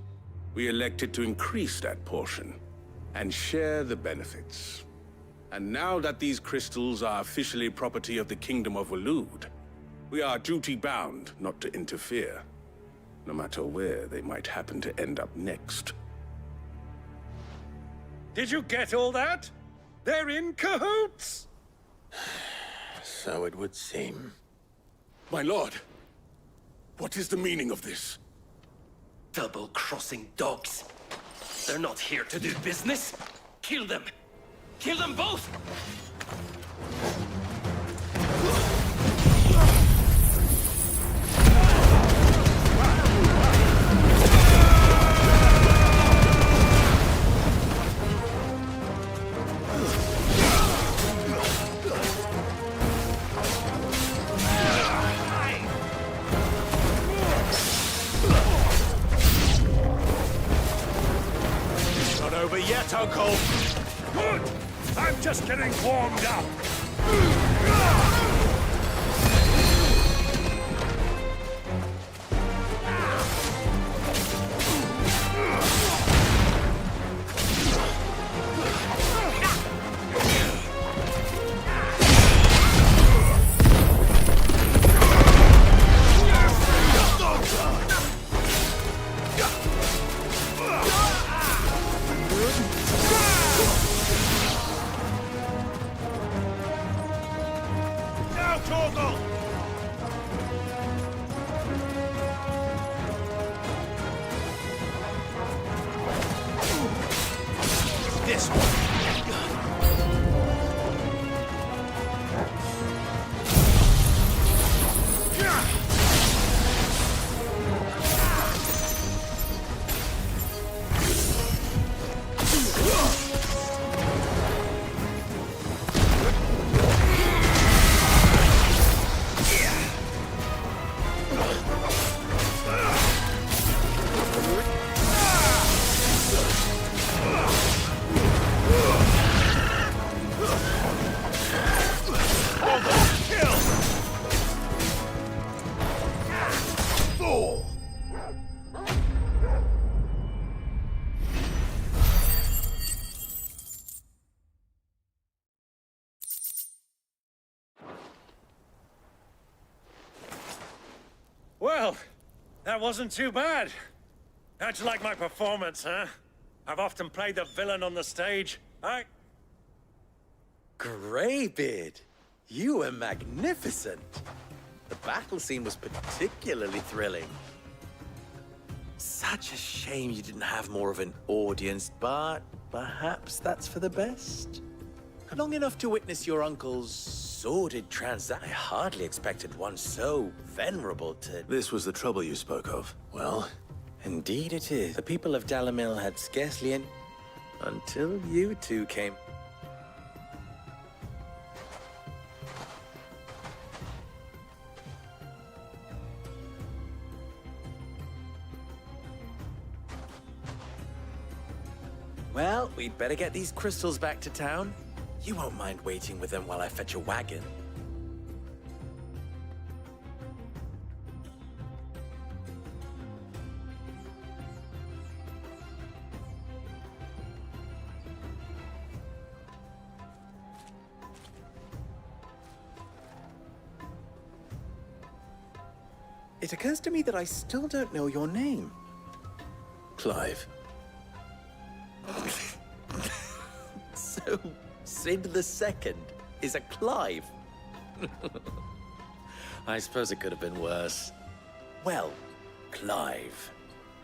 [SPEAKER 17] we elected to increase that portion and share the benefits. And now that these crystals are officially property of the Kingdom of Waloed, we are duty-bound not to interfere, no matter where they might happen to end up next.
[SPEAKER 11] Did you get all that? They're in cahoots!
[SPEAKER 3] So it would seem.
[SPEAKER 17] My lord, what is the meaning of this?
[SPEAKER 21] Double-crossing dogs. They're not here to do business. Kill them! Kill them both!
[SPEAKER 11] Not over yet, Uncle! Good! I'm just getting warmed up!
[SPEAKER 9] This one.
[SPEAKER 11] Well, that wasn't too bad. How'd you like my performance, huh? I've often played the villain on the stage.
[SPEAKER 9] Greybeard, you were magnificent. The battle scene was particularly thrilling. Such a shame you didn't have more of an audience, but perhaps that's for the best. Long enough to witness your uncle's sordid transaction. I hardly expected one so venerable to...
[SPEAKER 3] This was the trouble you spoke of. Well?
[SPEAKER 9] Indeed it is. The people of Dalamil had scarcely any... until you two came. Well, we'd better get these crystals back to town. You won't mind waiting with them while I fetch a wagon. It occurs to me that I still don't know your name.
[SPEAKER 3] Clive.
[SPEAKER 9] So, Sid the Second is a Clive. I suppose it could have been worse. Well, Clive,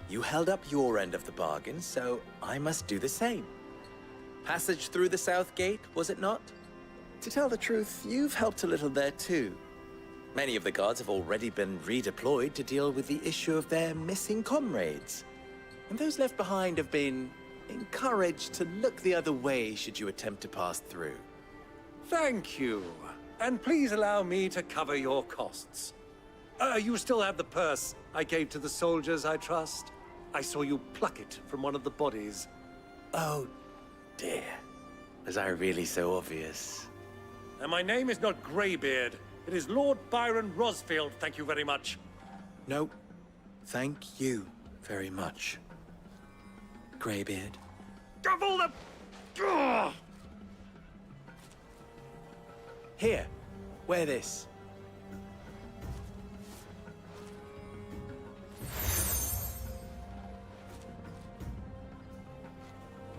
[SPEAKER 9] you held up your end of the bargain, so I must do the same. Passage through the South Gate, was it not? To tell the truth, you've helped a little there too. Many of the guards have already been redeployed to deal with the issue of their missing comrades. And those left behind have been encouraged to look the other way should you attempt to pass through.
[SPEAKER 11] Thank you. And please allow me to cover your costs. You still have the purse I gave to the soldiers, I trust? I saw you pluck it from one of the bodies.
[SPEAKER 9] Oh, dear. Was I really so obvious?
[SPEAKER 11] And my name is not Greybeard. It is Lord Byron Rosfield, thank you very much.
[SPEAKER 9] No, thank you very much, Greybeard.
[SPEAKER 11] Of all the... Ugh!
[SPEAKER 9] Here, wear this.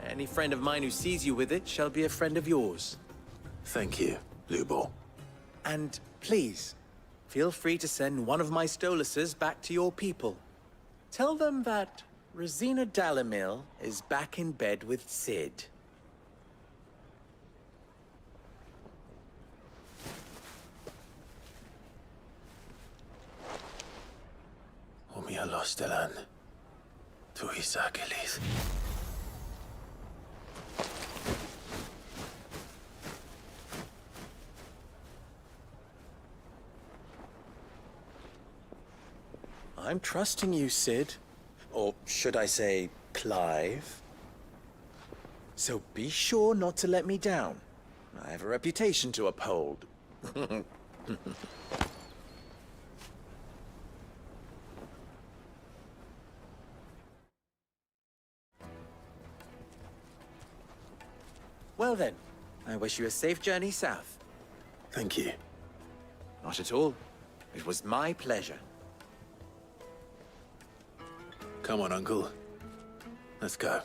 [SPEAKER 9] Any friend of mine who sees you with it shall be a friend of yours.
[SPEAKER 3] Thank you, Lubor.
[SPEAKER 9] And please, feel free to send one of my Stoluses back to your people. Tell them that Rosina Dalamil is back in bed with Sid.
[SPEAKER 3] Umialos Delan. Yoyoyzkie.
[SPEAKER 9] I'm trusting you, Sid. Or should I say, Clive? So be sure not to let me down. I have a reputation to uphold. Well then, I wish you a safe journey south.
[SPEAKER 3] Thank you.
[SPEAKER 9] Not at all. It was my pleasure.
[SPEAKER 3] Come on, Uncle. Let's go.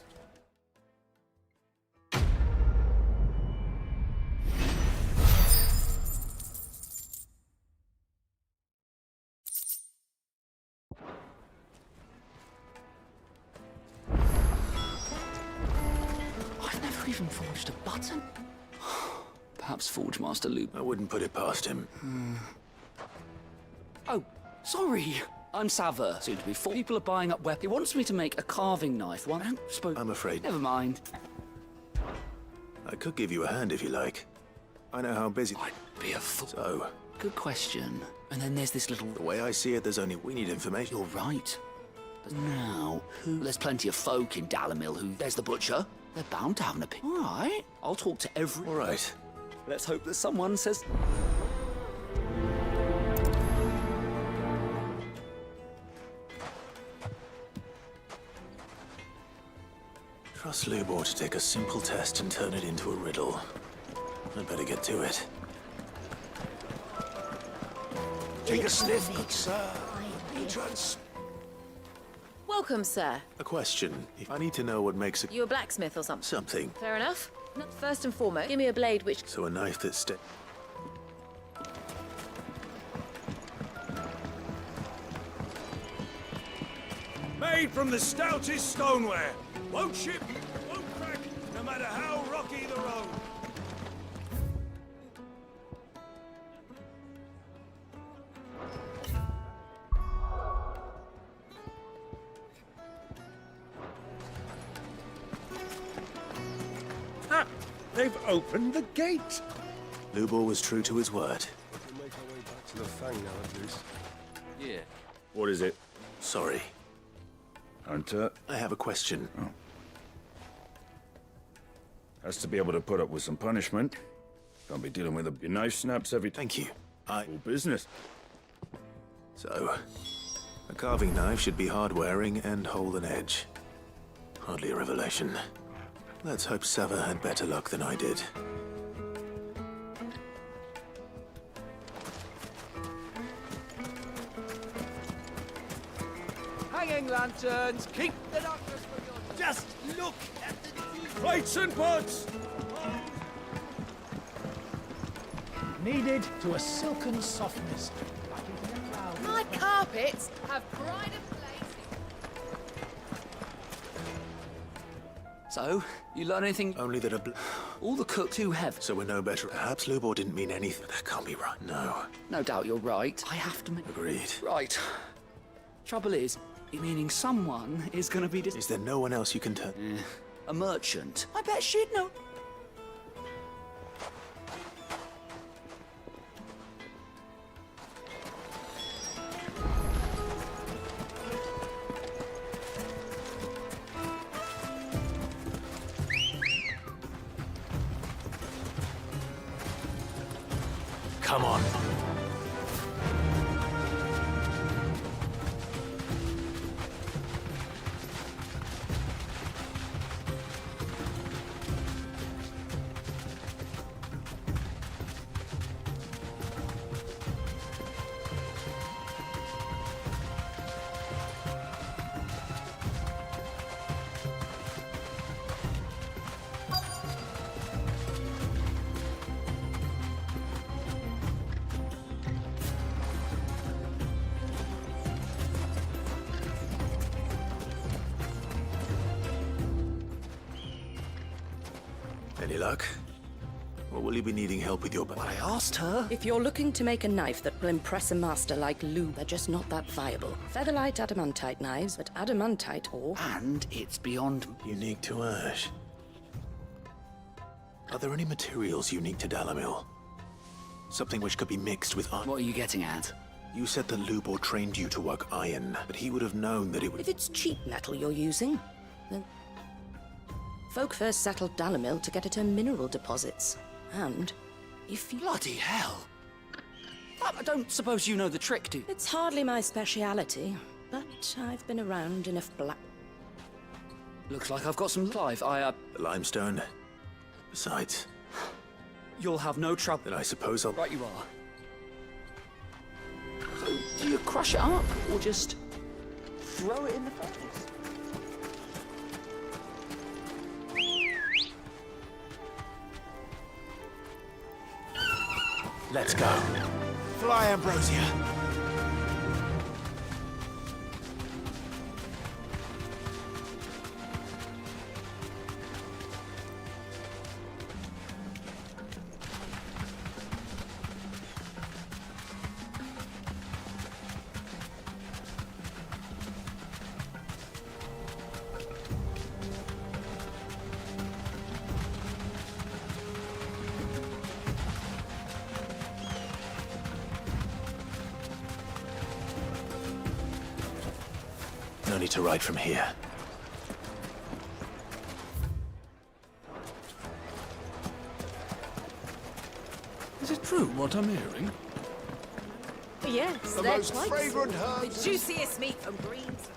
[SPEAKER 16] I've never even forged a button. Perhaps Forge Master Luke.
[SPEAKER 3] I wouldn't put it past him.
[SPEAKER 16] Oh, sorry. I'm Sava, soon to be four. People are buying up weapons. He wants me to make a carving knife. One, I don't suppose...
[SPEAKER 3] I'm afraid.
[SPEAKER 16] Never mind.
[SPEAKER 3] I could give you a hand if you like. I know how busy...
[SPEAKER 16] I'd be a fool.
[SPEAKER 3] So...
[SPEAKER 16] Good question. And then there's this little...
[SPEAKER 3] The way I see it, there's only... We need information.
[SPEAKER 16] You're right. But now, there's plenty of folk in Dalamil who... There's the butcher. They're bound to have an opinion. All right. I'll talk to every...
[SPEAKER 3] All right.
[SPEAKER 16] Let's hope that someone says...
[SPEAKER 3] Trust Lubor to take a simple test and turn it into a riddle. I'd better get to it.
[SPEAKER 8] Take a sniff, good sir. Entrance.
[SPEAKER 18] Welcome, sir.
[SPEAKER 3] A question. I need to know what makes a...
[SPEAKER 18] You a blacksmith or something?
[SPEAKER 3] Something.
[SPEAKER 18] Fair enough. First and foremost, give me a blade which...
[SPEAKER 3] So a knife that
[SPEAKER 17] Made from the stoutest stoneware. Won't ship, won't crack, no matter how rocky the road.
[SPEAKER 11] They've opened the gate!
[SPEAKER 3] Lubor was true to his word.
[SPEAKER 15] We'll make our way back to the Fang now, at least.
[SPEAKER 16] Yeah.
[SPEAKER 11] What is it?
[SPEAKER 3] Sorry.
[SPEAKER 11] Hunter?
[SPEAKER 3] I have a question.
[SPEAKER 11] Oh. Has to be able to put up with some punishment. Can't be dealing with your knife snaps every time.
[SPEAKER 3] Thank you.
[SPEAKER 11] All business.
[SPEAKER 3] So, a carving knife should be hard-wearing and hold an edge. Hardly a revelation. Let's hope Sava had better luck than I did.
[SPEAKER 2] Hanging lanterns, keep the darkness from your...
[SPEAKER 11] Just look at the plates and pots!
[SPEAKER 14] Needed to a silken softness. Like into the cloud.
[SPEAKER 19] My carpets have pride of place.
[SPEAKER 20] So, you learn anything?
[SPEAKER 3] Only that
[SPEAKER 20] all the cooks who have.
[SPEAKER 3] So we're no better. Perhaps Lubor didn't mean anything. That can't be right. No.
[SPEAKER 20] No doubt you're right. I have to make...
[SPEAKER 3] Agreed.
[SPEAKER 20] Right. Trouble is, meaning someone is gonna be...
[SPEAKER 3] Is there no one else you can turn?
[SPEAKER 20] A merchant. I bet she'd know.
[SPEAKER 3] Come on. Any luck? Or will you be needing help with your...
[SPEAKER 20] I asked her.
[SPEAKER 7] If you're looking to make a knife that will impress a master like Lou, they're just not that viable. Featherlight adamantite knives, but adamantite ore...
[SPEAKER 20] And it's beyond...
[SPEAKER 3] Unique to Ash. Are there any materials unique to Dalamil? Something which could be mixed with iron?
[SPEAKER 20] What are you getting at?
[SPEAKER 3] You said that Lubor trained you to work iron, but he would have known that it would...
[SPEAKER 7] If it's cheap metal you're using, then... Folk first settled Dalamil to get at her mineral deposits. And if you...
[SPEAKER 20] Bloody hell! I don't suppose you know the trick, do you?
[SPEAKER 7] It's hardly my speciality, but I've been around enough black...
[SPEAKER 20] Looks like I've got some Clive.
[SPEAKER 3] The limestone. Besides...
[SPEAKER 20] You'll have no trouble.
[SPEAKER 3] Then I suppose I'll...
[SPEAKER 20] Right you are. So, do you crush it up, or just throw it in the furnace?
[SPEAKER 3] Let's go. Fly, Ambrosia. No need to ride from here.
[SPEAKER 12] Is it true what I'm hearing?
[SPEAKER 13] Yes,
[SPEAKER 12] The
[SPEAKER 13] they're
[SPEAKER 12] most
[SPEAKER 13] quite
[SPEAKER 12] fragrant
[SPEAKER 13] small.
[SPEAKER 12] herbs.
[SPEAKER 13] The juiciest meat from greens.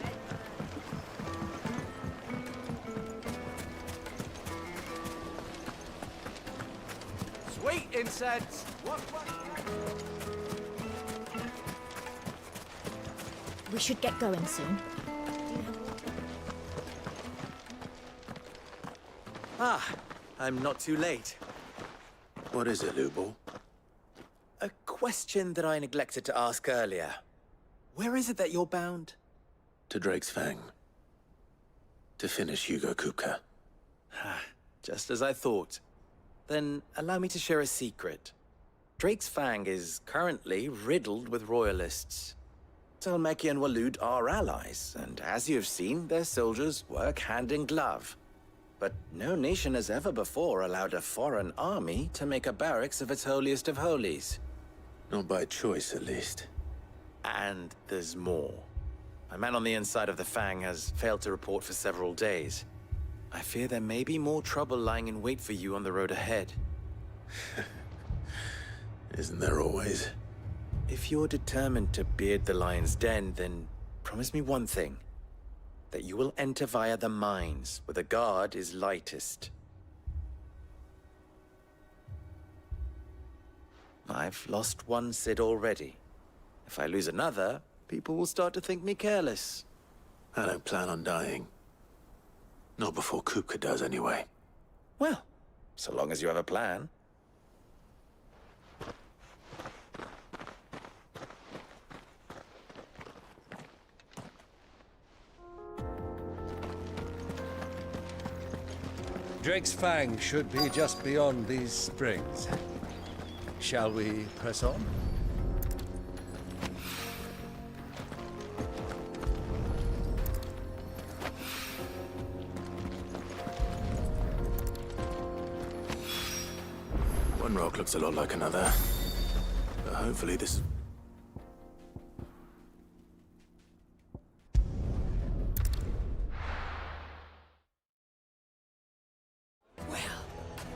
[SPEAKER 2] Sweet incense! What?
[SPEAKER 22] We should get going soon.
[SPEAKER 9] Ah, I'm not too late.
[SPEAKER 3] What is it, Lubor?
[SPEAKER 9] A question that I neglected to ask earlier. Where is it that you're bound?
[SPEAKER 3] To Drake's Fang. To finish Hugo Kupka.
[SPEAKER 9] Just as I thought. Then allow me to share a secret. Drake's Fang is currently riddled with royalists. Talmeki and Walud are allies, and as you have seen, their soldiers work hand in glove. but no nation has ever before allowed a foreign army to make a barracks of its holiest of holies.
[SPEAKER 3] Not by choice, at least.
[SPEAKER 9] And there's more. A man on the inside of the Fang has failed to report for several days. I fear there may be more trouble lying in wait for you on the road ahead.
[SPEAKER 3] Isn't there always?
[SPEAKER 9] If you're determined to beard the lion's den, then promise me one thing. That you will enter via the mines, where the guard is lightest. I've lost one Cid already. If I lose another, people will start to think me careless.
[SPEAKER 3] I don't plan on dying. Not before Kupka does, anyway.
[SPEAKER 9] Well, so long as you have a plan.
[SPEAKER 11] Drake's Fang should be just beyond these springs. Shall we press on?
[SPEAKER 3] One rock looks a lot like another. But hopefully this is...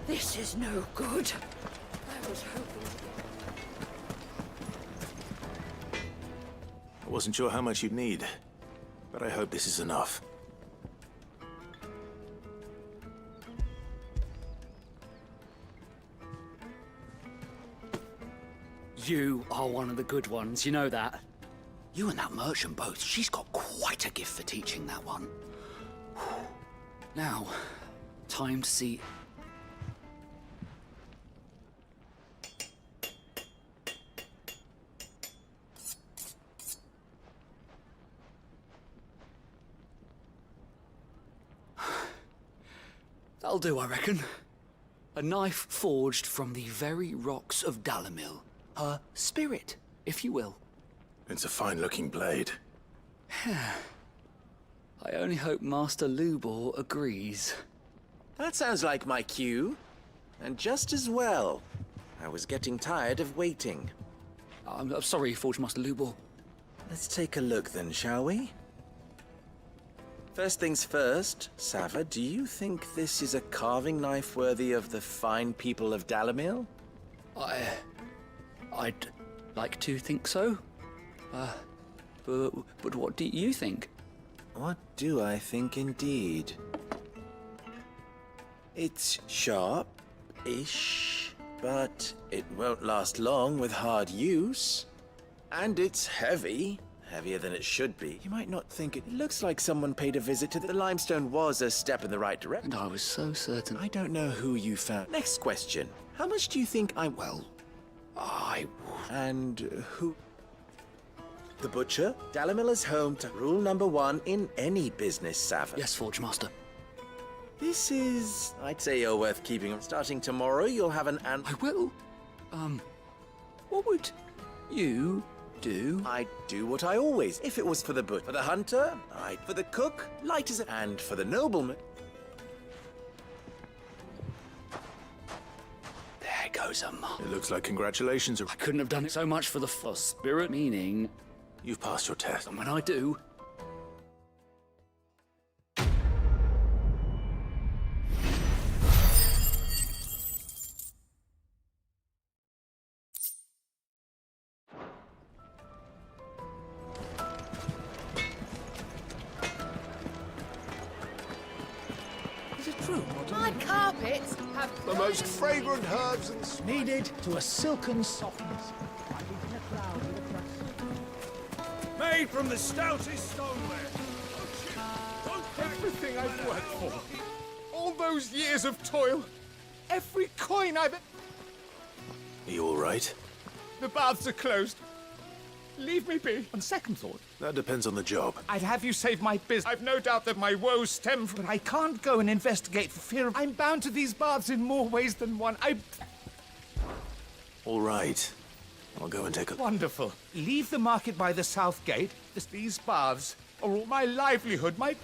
[SPEAKER 13] This is no good. I was hoping
[SPEAKER 3] I wasn't sure how much you'd need, but I hope this is enough.
[SPEAKER 20] You are one of the good ones, you know that? You and that merchant both, she's got quite a gift for teaching that one. Now, time to see... That'll do, I reckon. A knife forged from the very rocks of Dalimil. Her spirit, if you will.
[SPEAKER 3] It's a fine-looking blade.
[SPEAKER 20] I only hope Master Lubor agrees.
[SPEAKER 9] That sounds like my cue. And just as well. I was getting tired of waiting.
[SPEAKER 20] I'm sorry, Forge Master Lubor.
[SPEAKER 9] Let's take a look then, shall we? First things first, Sava, do you think this is a carving knife worthy of the fine people of Dalimil?
[SPEAKER 20] I'd like to think so. But what do you think?
[SPEAKER 9] What do I think indeed? It's sharp-ish, but it won't last long with hard use. And it's heavy. Heavier than it should be. You might not think it looks like someone paid a visit to the limestone was a step in the right direction.
[SPEAKER 20] And I was so certain.
[SPEAKER 9] I don't know who you found. Next question. How much do you think I...
[SPEAKER 20] Well,
[SPEAKER 9] And who... The butcher? Dalimil is home to rule number one in any business, Sava.
[SPEAKER 20] Yes, Forge Master.
[SPEAKER 9] This is... I'd say you're worth keeping. Starting tomorrow, you'll have an...
[SPEAKER 20] I will. What would you... do?
[SPEAKER 9] I'd do what I always. If it was for the butcher, for the hunter, for the cook, light as a... And for the nobleman.
[SPEAKER 20] There goes a mark.
[SPEAKER 3] It looks like congratulations.
[SPEAKER 20] I couldn't have done it so much for the spirit, meaning...
[SPEAKER 3] You've passed your test.
[SPEAKER 20] And when I do...
[SPEAKER 14] My carpets have
[SPEAKER 12] The most fragrant herbs and
[SPEAKER 14] needed to a silken softness.
[SPEAKER 12] made from the stoutest stoneware. Everything I've worked for. All those years of toil. Every coin I've...
[SPEAKER 3] Are you all right?
[SPEAKER 12] The baths are closed. Leave me be. On second thought,
[SPEAKER 3] That depends on the job.
[SPEAKER 12] I'd have you save my business. I've no doubt that my woes stem from... But I can't go and investigate for fear of... I'm bound to these baths in more ways than one.
[SPEAKER 3] All right. I'll go and take a...
[SPEAKER 12] Wonderful. Leave the market by the south gate. These baths are all my livelihood, my...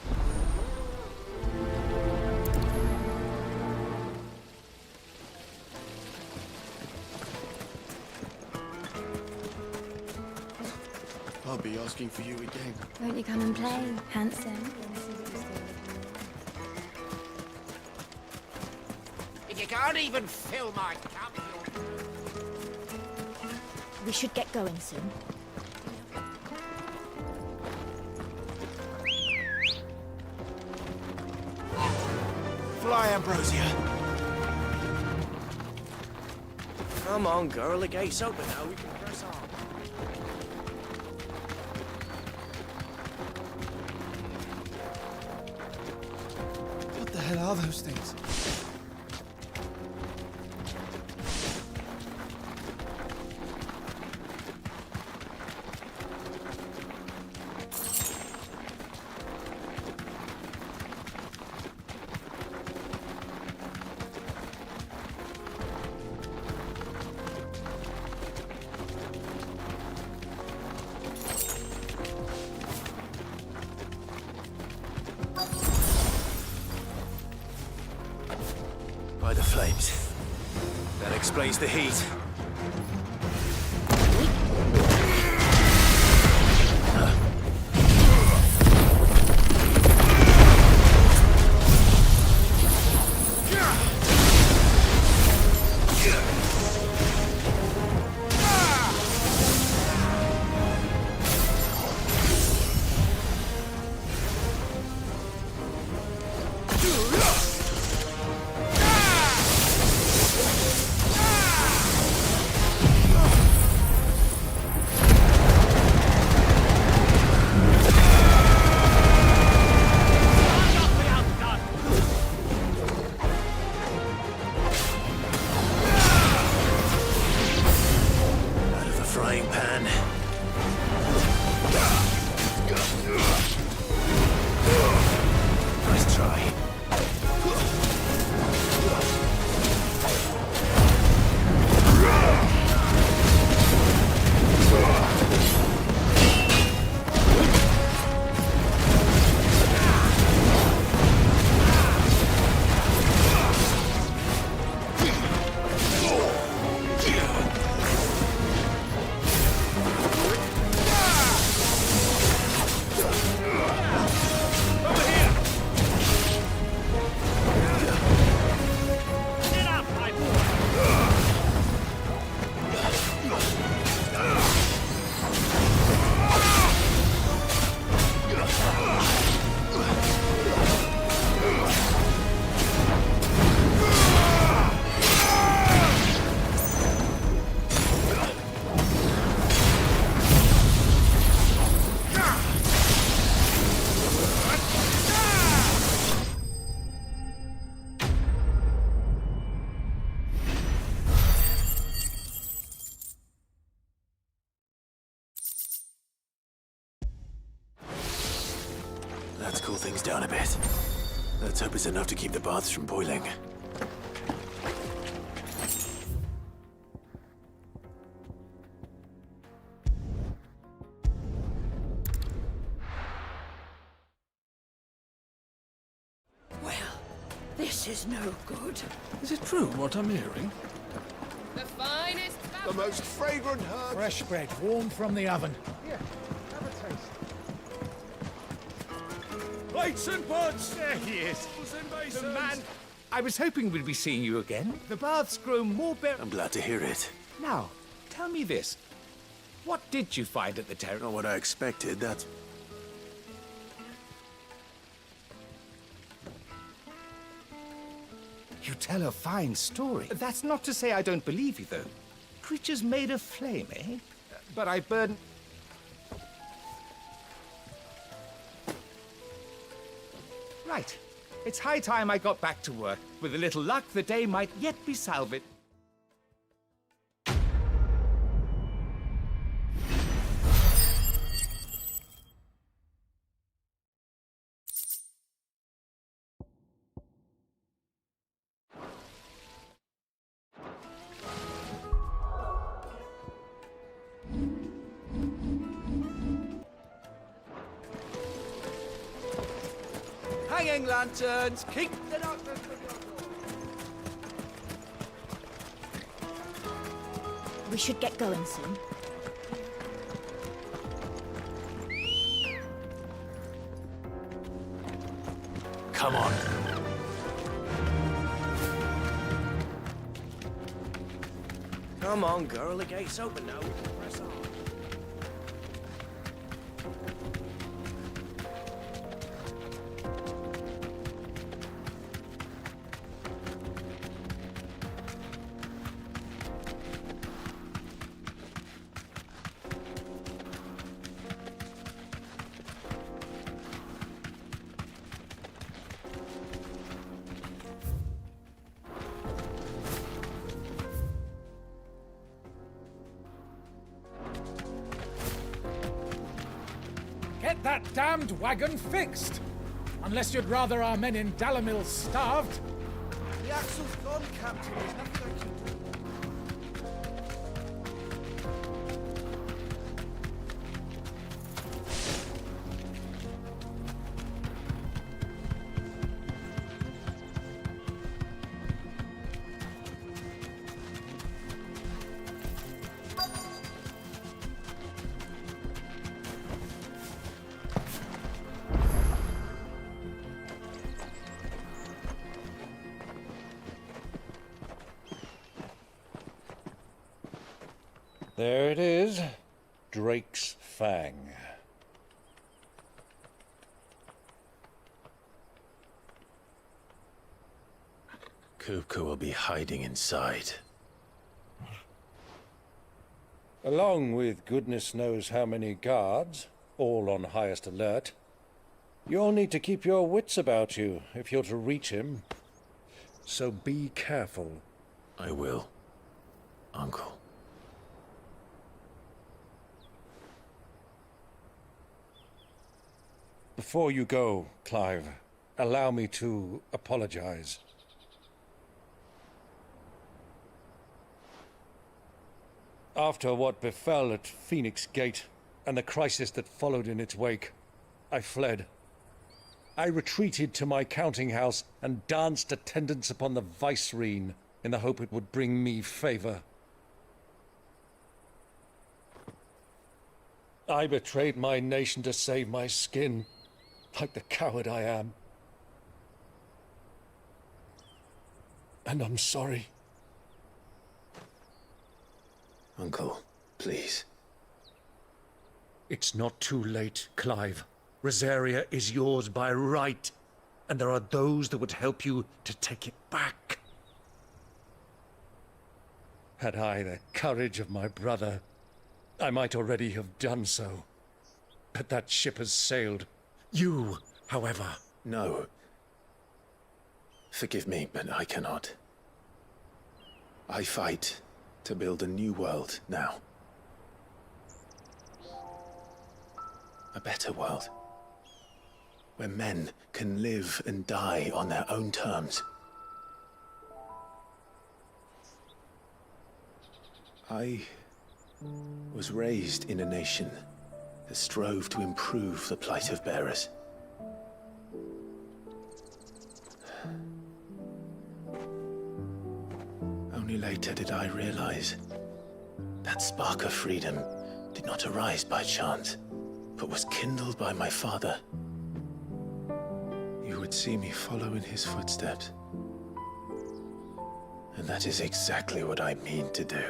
[SPEAKER 4] be asking for you again.
[SPEAKER 13] Won't you come and play, handsome?
[SPEAKER 12] If you can't even fill my cup,
[SPEAKER 13] We should get going soon.
[SPEAKER 3] Fly, Ambrosia.
[SPEAKER 9] Come on, girl, the gate's open now. We can press on.
[SPEAKER 12] what the hell are those things?
[SPEAKER 3] By the flames. That explains the heat. Let's cool things down a bit. Let's hope it's enough to keep the baths from boiling.
[SPEAKER 14] Well, this is no good.
[SPEAKER 12] Is it true what I'm hearing?
[SPEAKER 19] The finest...
[SPEAKER 4] The most fragrant herb.
[SPEAKER 12] Fresh bread, warm from the oven. Here, have a taste.
[SPEAKER 11] Plates and pots!
[SPEAKER 12] There he is.
[SPEAKER 11] The
[SPEAKER 12] The man. I was hoping we'd be seeing you again. The baths grow more
[SPEAKER 3] I'm glad to hear it.
[SPEAKER 12] Now, tell me this. What did you find at the terrace?
[SPEAKER 3] Not what I expected, that's...
[SPEAKER 12] You tell a fine story. That's not to say I don't believe you, though. Creatures made of flame, eh? But I burn... Right. It's high time I got back to work. With a little luck, the day might yet be salvaged. Hanging lanterns, keep the darkness from your door.
[SPEAKER 13] We should get going soon.
[SPEAKER 3] Come on.
[SPEAKER 9] Come on, girl, the gate's open now. Press on.
[SPEAKER 12] Get that damned wagon fixed! Unless you'd rather our men in Dalamil starved.
[SPEAKER 4] The axle's gone, Captain. There's nothing I can do.
[SPEAKER 11] There it is. Drake's Fang.
[SPEAKER 3] Kupka will be hiding inside.
[SPEAKER 11] Along with goodness knows how many guards, all on highest alert. You'll need to keep your wits about you if you're to reach him. So be careful.
[SPEAKER 3] I will, Uncle.
[SPEAKER 11] Before you go, Clive, allow me to apologize. After what befell at Phoenix Gate and the crisis that followed in its wake, I fled. I retreated to my counting house and danced attendance upon the vicereine in the hope it would bring me favor. I betrayed my nation to save my skin, like the coward I am. And I'm sorry.
[SPEAKER 3] Uncle, please.
[SPEAKER 11] It's not too late, Clive. Rosaria is yours by right, and there are those that would help you to take it back. Had I the courage of my brother, I might already have done so. But that ship has sailed. You, however...
[SPEAKER 3] No. Forgive me, but I cannot. I fight to build a new world now. A better world. Where men can live and die on their own terms. I was raised in a nation that strove to improve the plight of bearers. Only later did I realize that spark of freedom did not arise by chance, but was kindled by my father. You would see me follow in his footsteps. And that is exactly what I mean to do.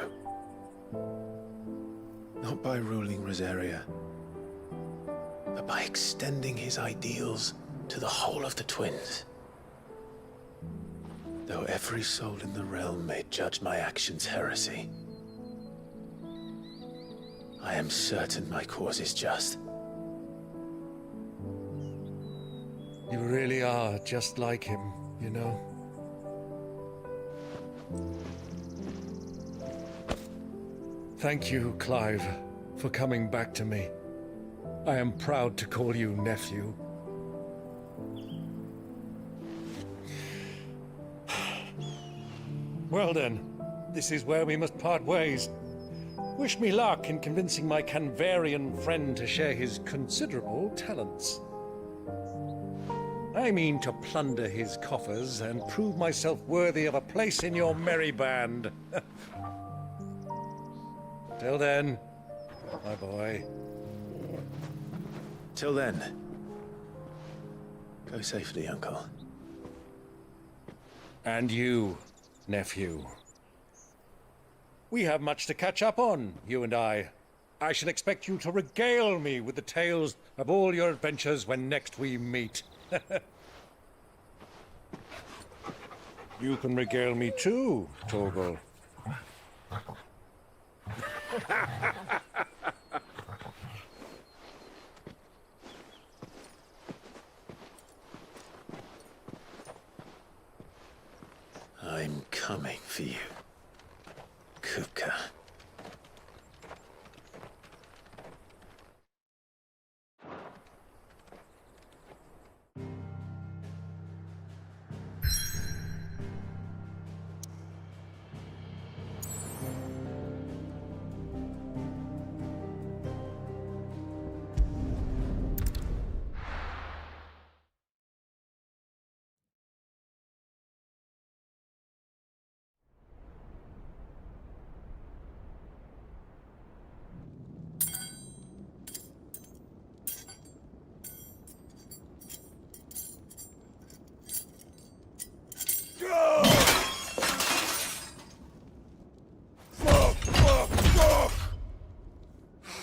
[SPEAKER 3] Not by ruling Rosaria, but by extending his ideals to the whole of the twins. Though every soul in the realm may judge my actions heresy, I am certain my cause is just.
[SPEAKER 11] You really are just like him, you know? Thank you, Clive, for coming back to me. I am proud to call you nephew. Well then, this is where we must part ways. Wish me luck in convincing my Canvarian friend to share his considerable talents. I mean to plunder his coffers and prove myself worthy of a place in your merry band. Till then, my boy.
[SPEAKER 3] Till then, go safely, Uncle.
[SPEAKER 11] And you, nephew. We have much to catch up on, you and I. I shall expect you to regale me with the tales of all your adventures when next we meet. You can regale me too, Torgal.
[SPEAKER 3] I'm coming for you, Kupka.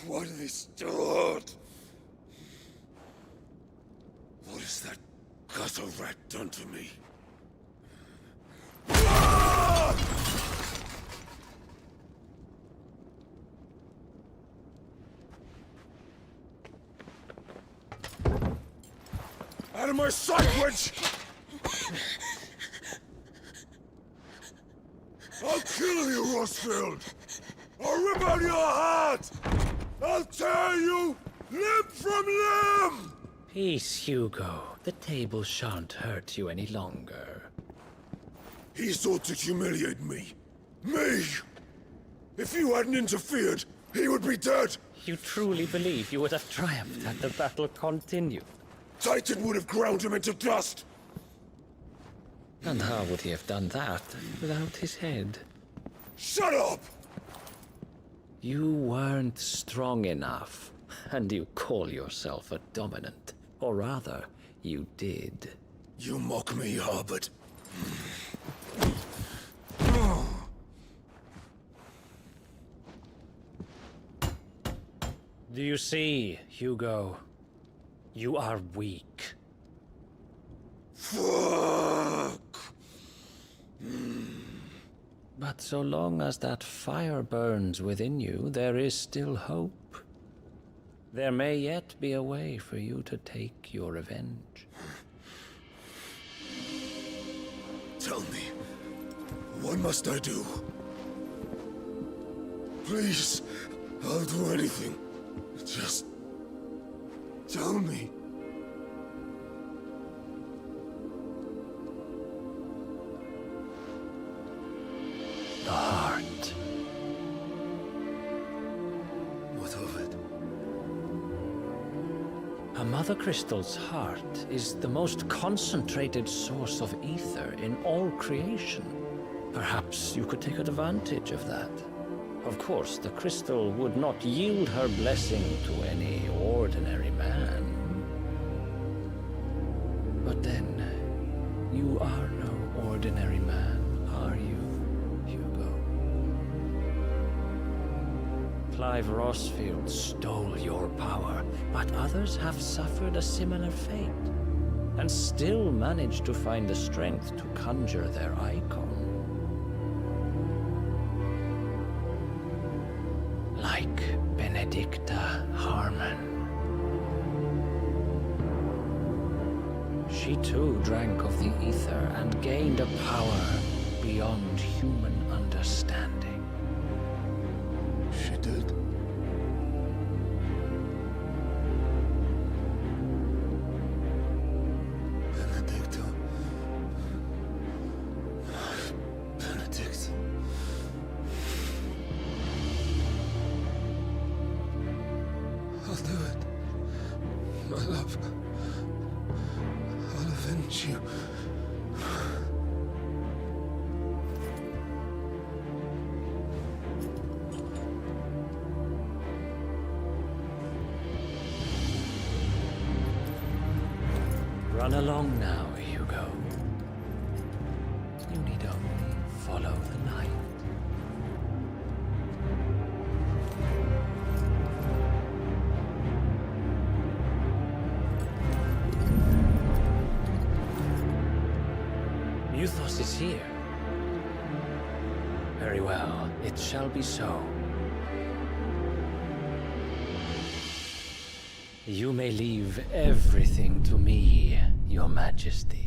[SPEAKER 17] Why do they still hurt? What has that gutter rat done to me? Out of my sight, witch! I'll kill you, Rosfield! I'll rip out your heart! I'll tear you limb from limb!
[SPEAKER 1] Peace, Hugo. The table shan't hurt you any longer.
[SPEAKER 17] He sought to humiliate me. Me! If you hadn't interfered, he would be dead!
[SPEAKER 1] You truly believe you would have triumphed had the battle continued?
[SPEAKER 17] Titan would have ground him into dust!
[SPEAKER 1] And how would he have done that without his head?
[SPEAKER 17] Shut up!
[SPEAKER 1] You weren't strong enough, and you call yourself a dominant. Or rather, you did.
[SPEAKER 17] You mock me, Harbert.
[SPEAKER 1] Do you see, Hugo? You are weak.
[SPEAKER 17] Fuck!
[SPEAKER 1] But so long as that fire burns within you, there is still hope. There may yet be a way for you to take your revenge.
[SPEAKER 17] Tell me, what must I do? Please, I'll do anything. Just tell me.
[SPEAKER 1] The heart.
[SPEAKER 17] What of it?
[SPEAKER 1] A mother crystal's heart is the most concentrated source of ether in all creation. Perhaps you could take advantage of that. Of course, the crystal would not yield her blessing to any ordinary man. But then, you are no ordinary man, are you, Hugo? Clive Rosfield stole your power, but others have suffered a similar fate, and still managed to find the strength to conjure their Eikon. Like Benedicta Harmon. She too drank of the ether and gained a power beyond human understanding.
[SPEAKER 17] She did. Benedicta. Benedict. I'll do it. My love. I'll avenge you.
[SPEAKER 1] Run along now, Hugo. You
[SPEAKER 2] follow the light. Muthos is here. Very well, it shall be so. You may leave everything to me, Your Majesty.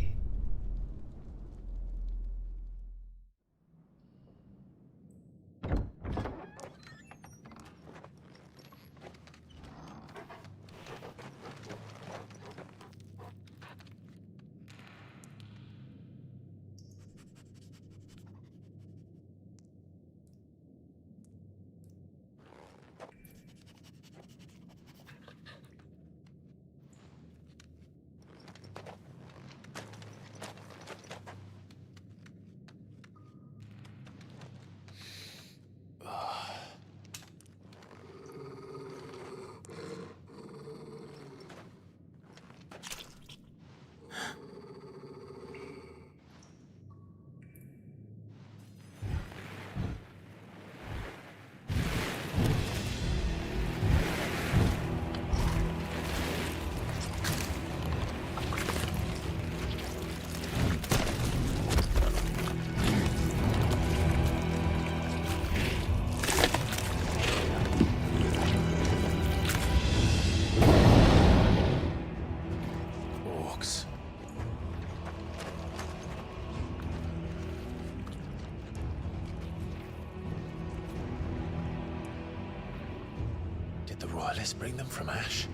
[SPEAKER 3] Did the royalists bring them from Ash?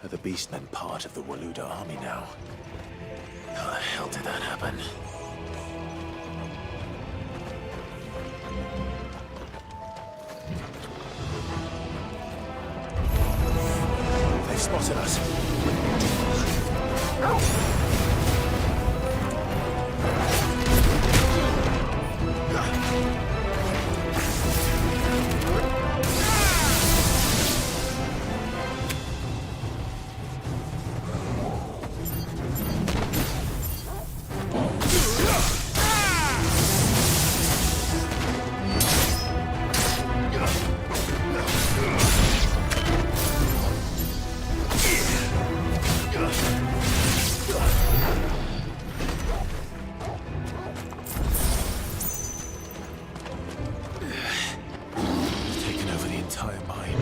[SPEAKER 3] Are the Beastmen part of the Waluda army now? How the hell did that happen? They've spotted us. Taken over the entire mine.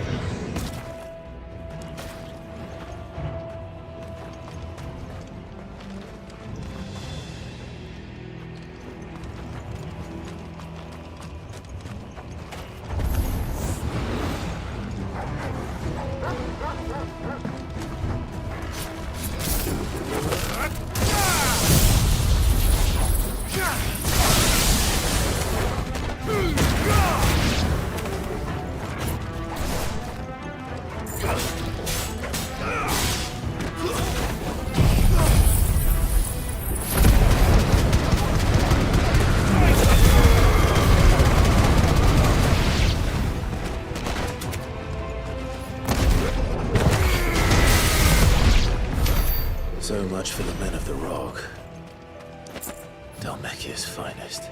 [SPEAKER 3] So much for the men of the Rock. Dalmekia's finest.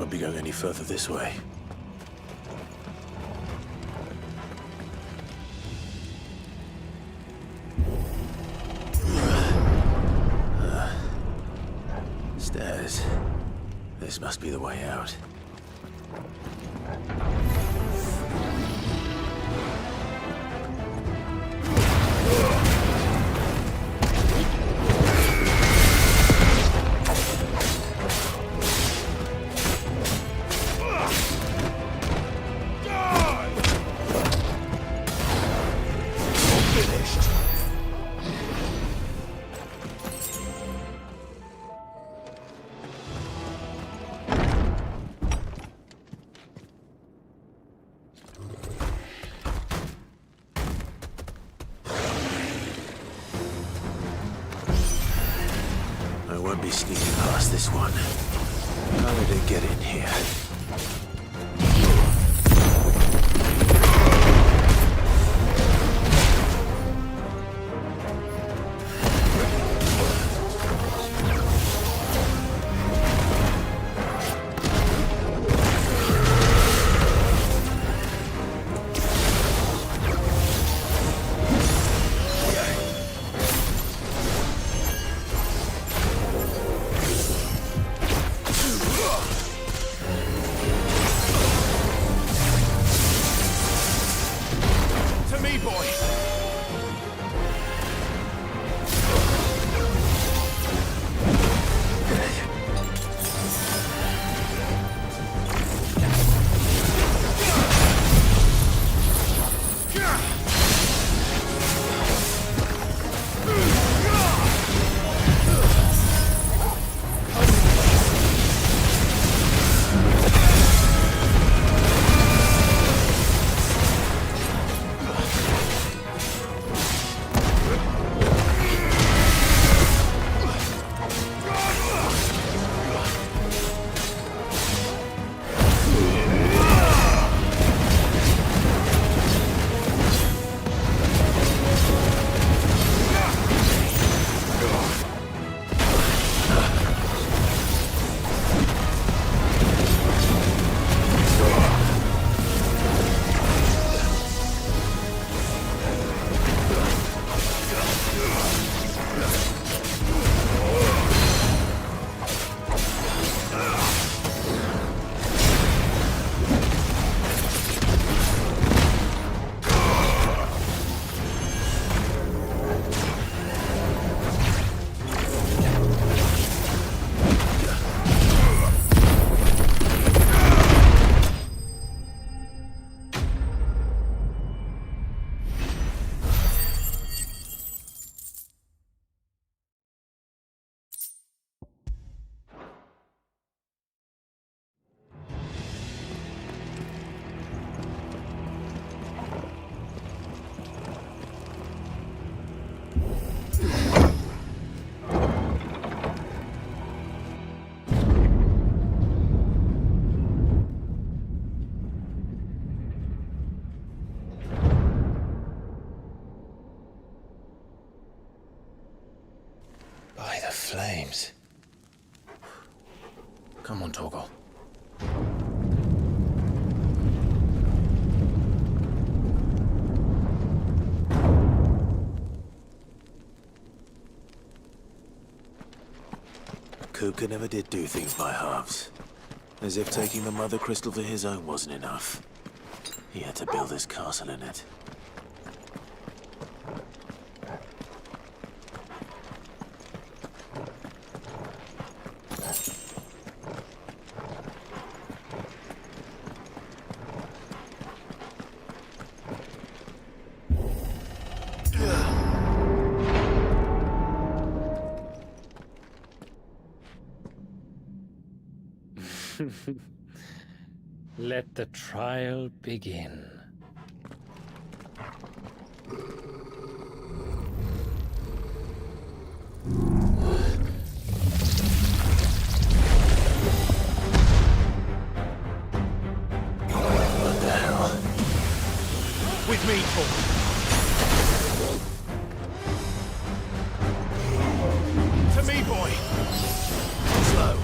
[SPEAKER 3] won't be going any further this way. Stairs. This must be the way out. I won't be sneaking past this one. How did it get in here? By the flames. Come on, Torgal. Kuka never did do things by halves. As if taking the Mother Crystal for his own wasn't enough. He had to build his castle in it.
[SPEAKER 2] Let the trial begin.
[SPEAKER 3] What the hell?
[SPEAKER 12] With me, boy. To me, boy. Slow.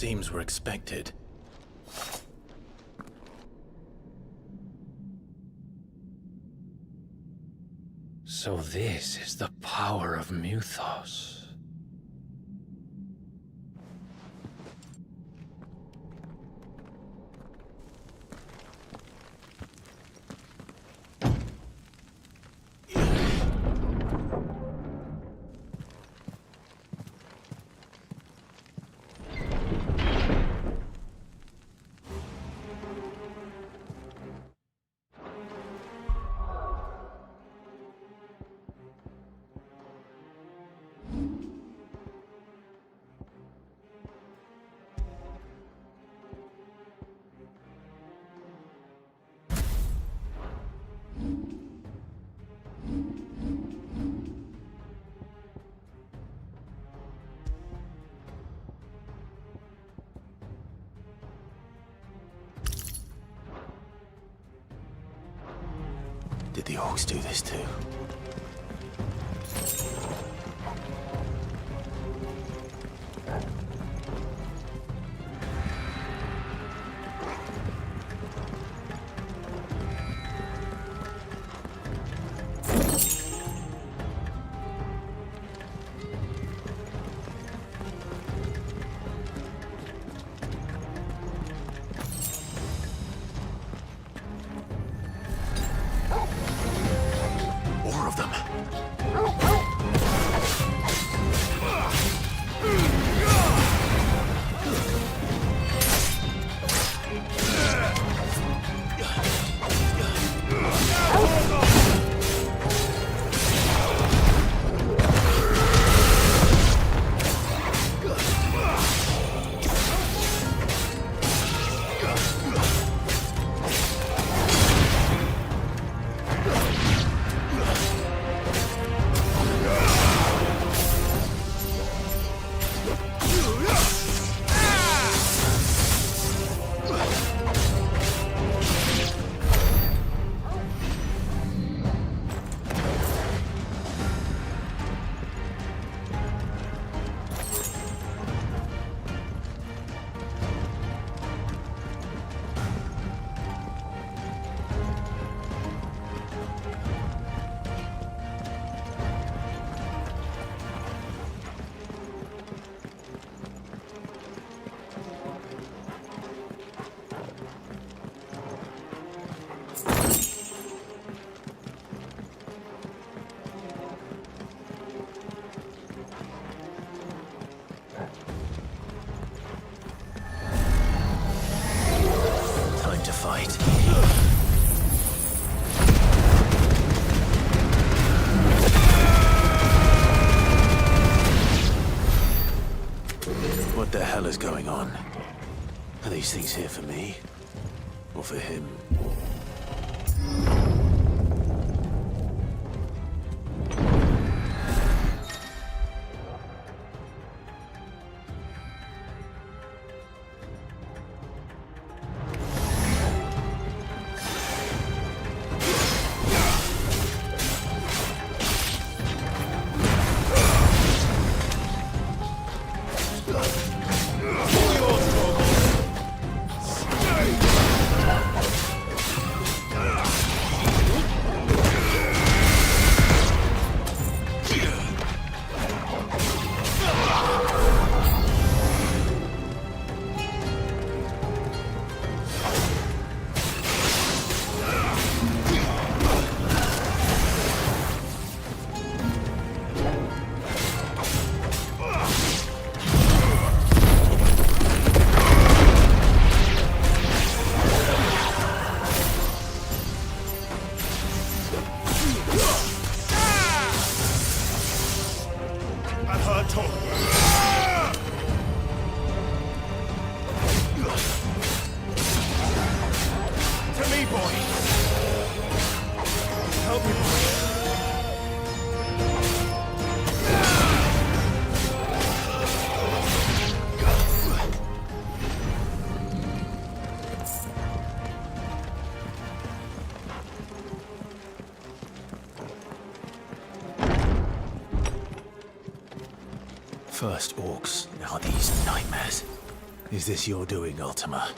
[SPEAKER 3] Seems we're expected.
[SPEAKER 2] So this is the power of Muthos.
[SPEAKER 3] Did the orcs do this too? More of them. Time to fight. What the hell is going on? Are these things here for me? Or for him? First orcs, now these nightmares. Is this your doing, Ultima?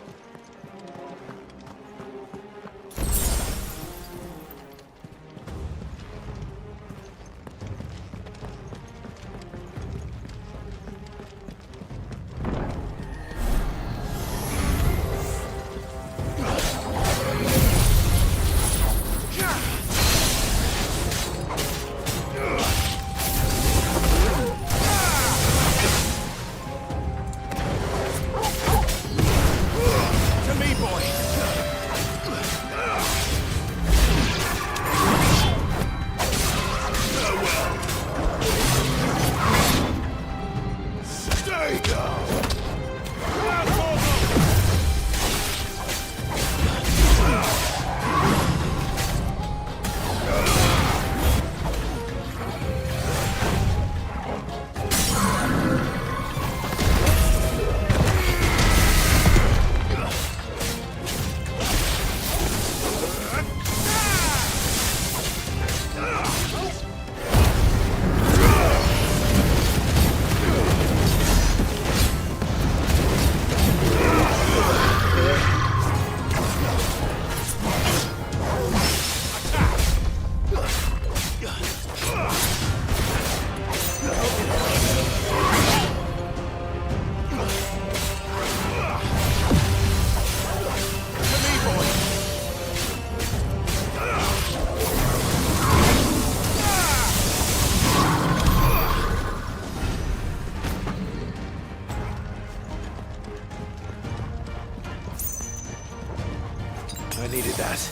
[SPEAKER 3] I needed that.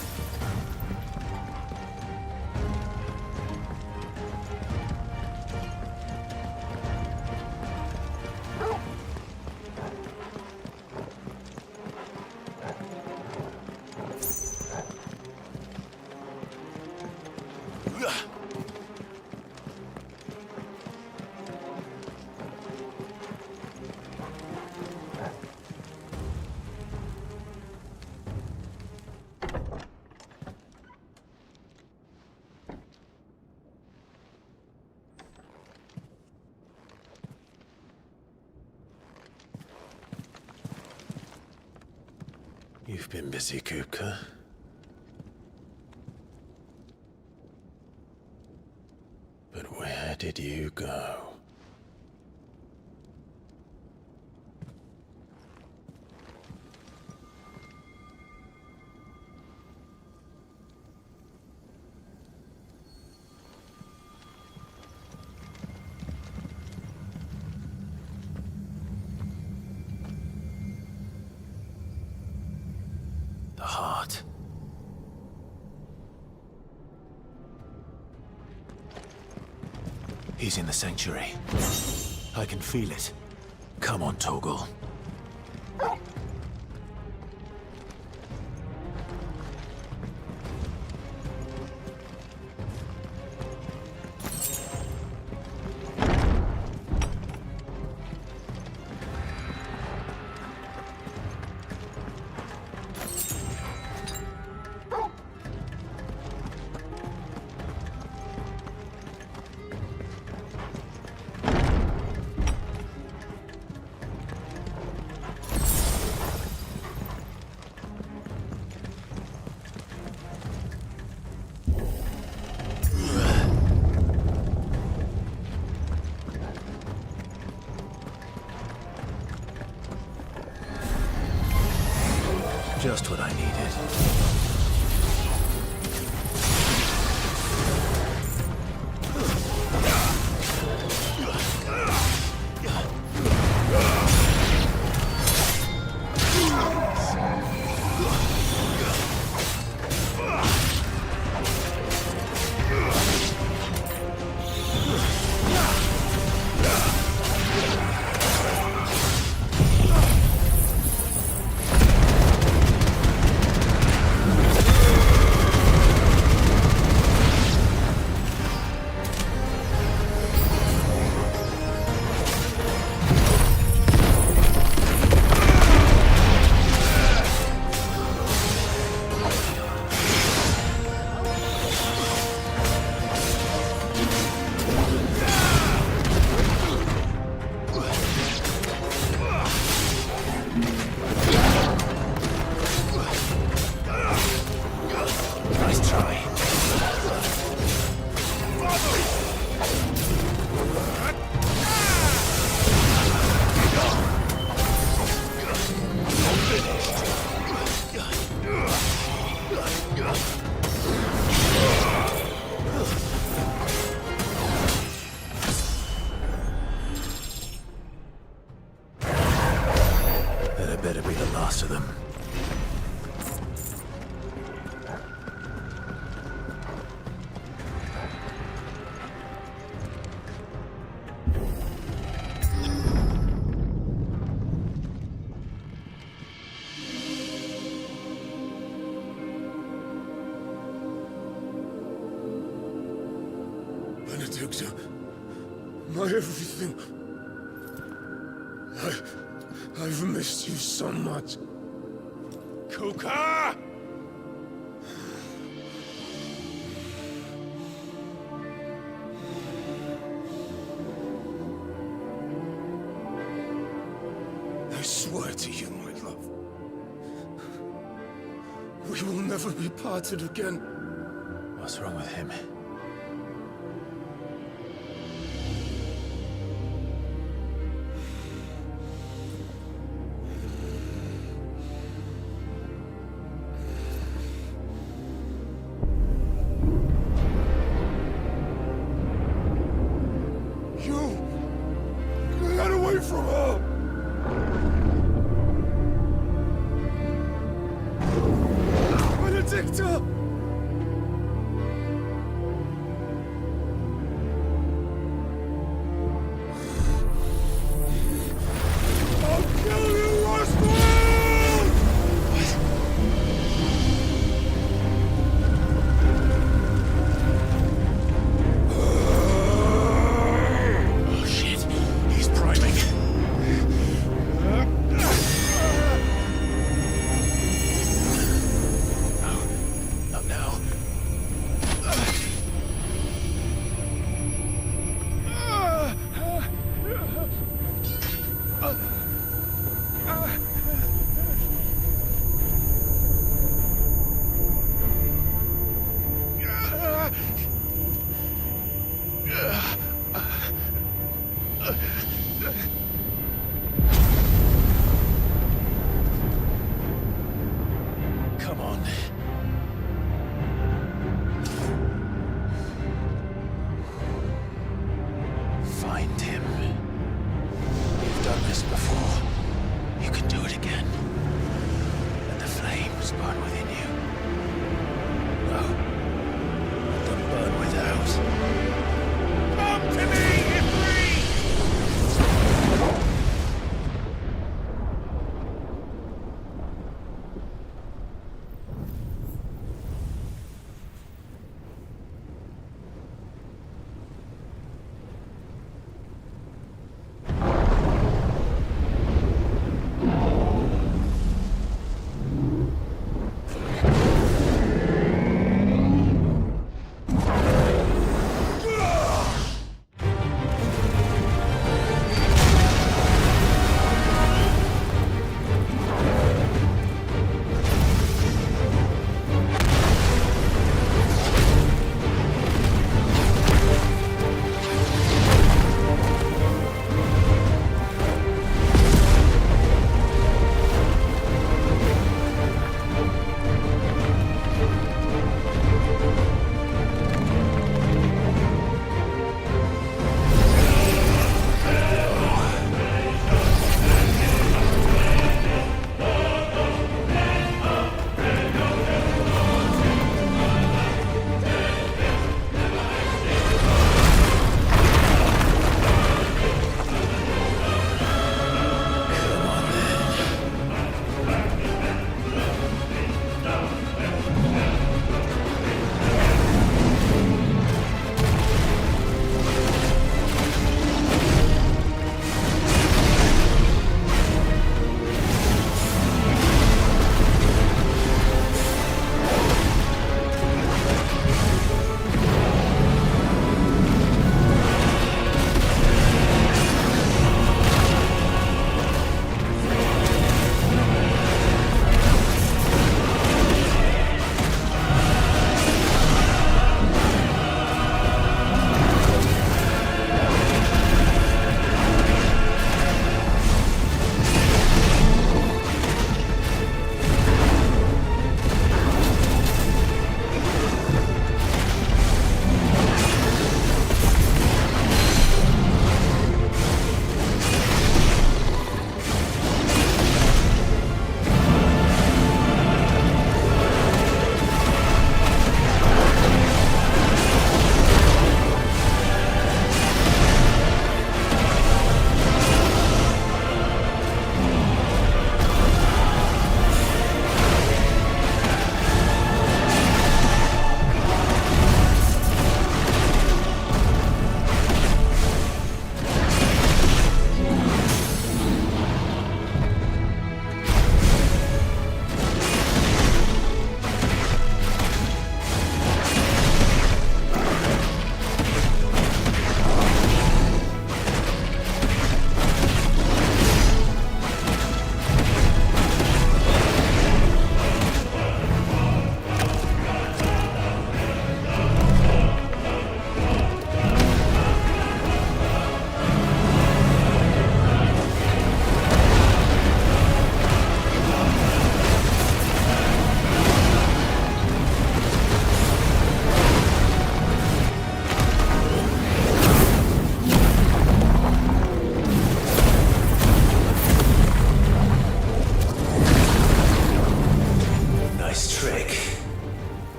[SPEAKER 3] You've been busy, Kupka. But where did you go? The heart. He's in the sanctuary. I can feel it. Come on, Torgal.
[SPEAKER 15] Benedicta. My everything. I've missed you so much.
[SPEAKER 17] Kuka!
[SPEAKER 15] I swear to you, my love, we will never be parted again.
[SPEAKER 3] What's wrong with him?
[SPEAKER 15] Get away from her! Benedicta!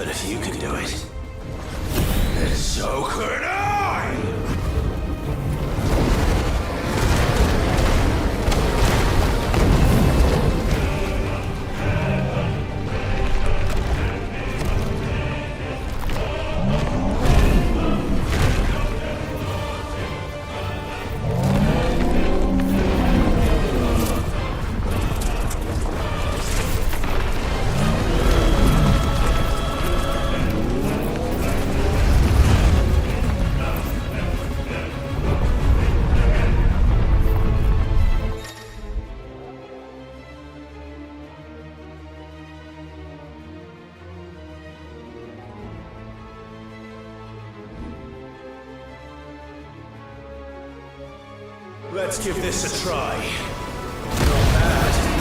[SPEAKER 3] But if you can do it, then so could I! Let's give this a try. Not bad.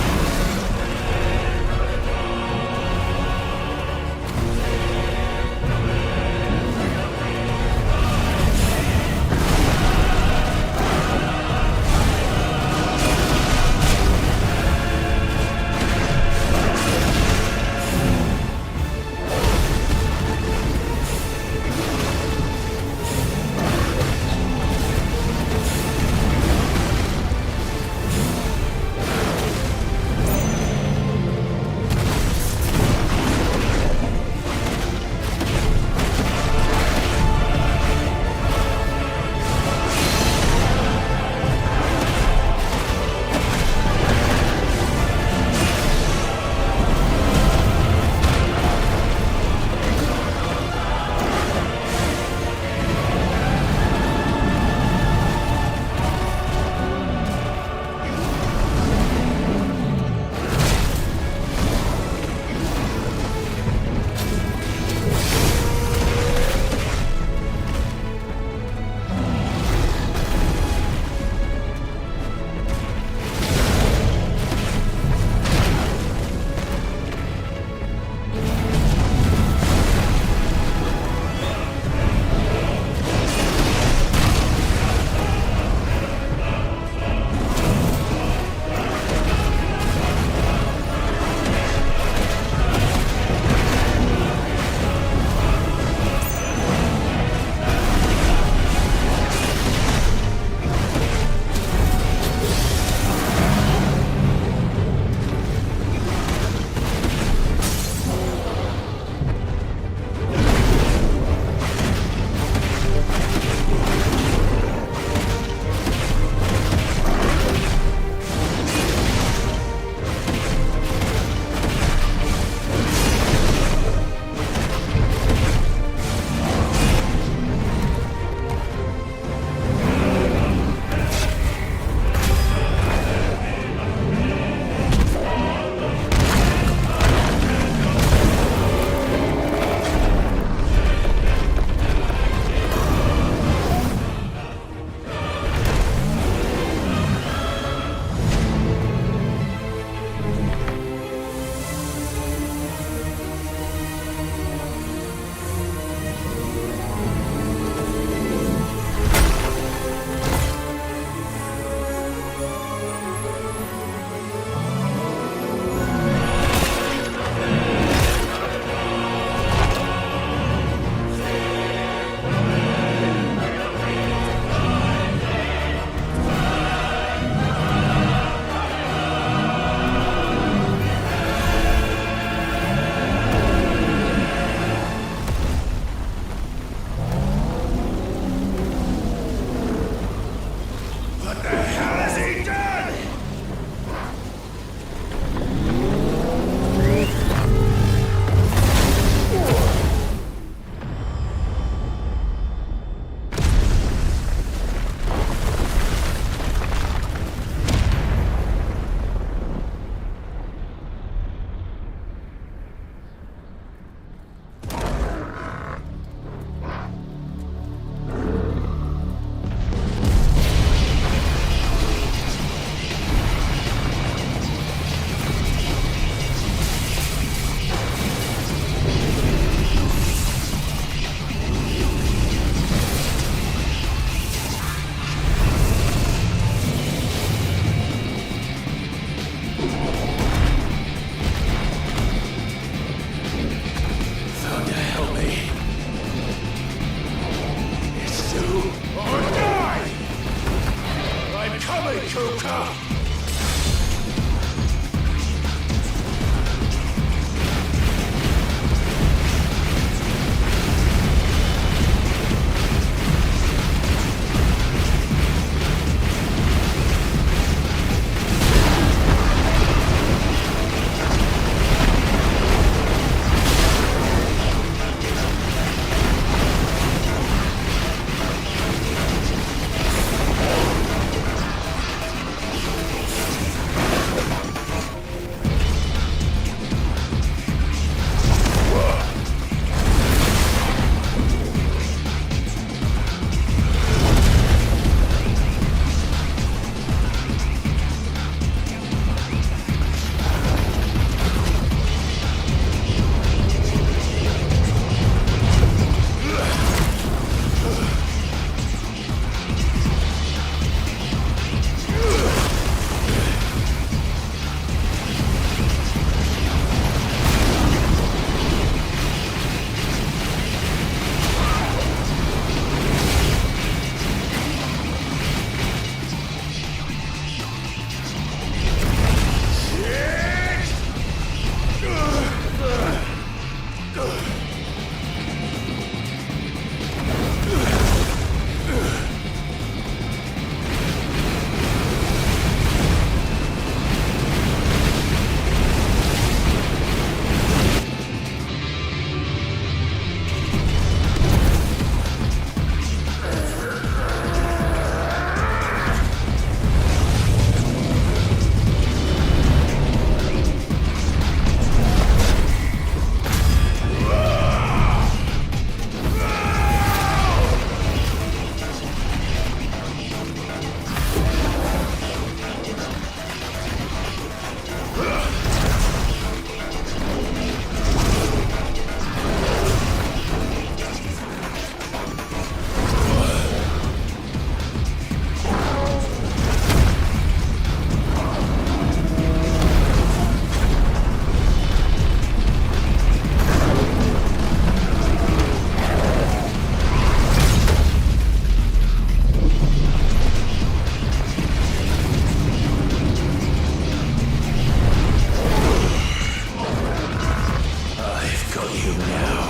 [SPEAKER 3] you now.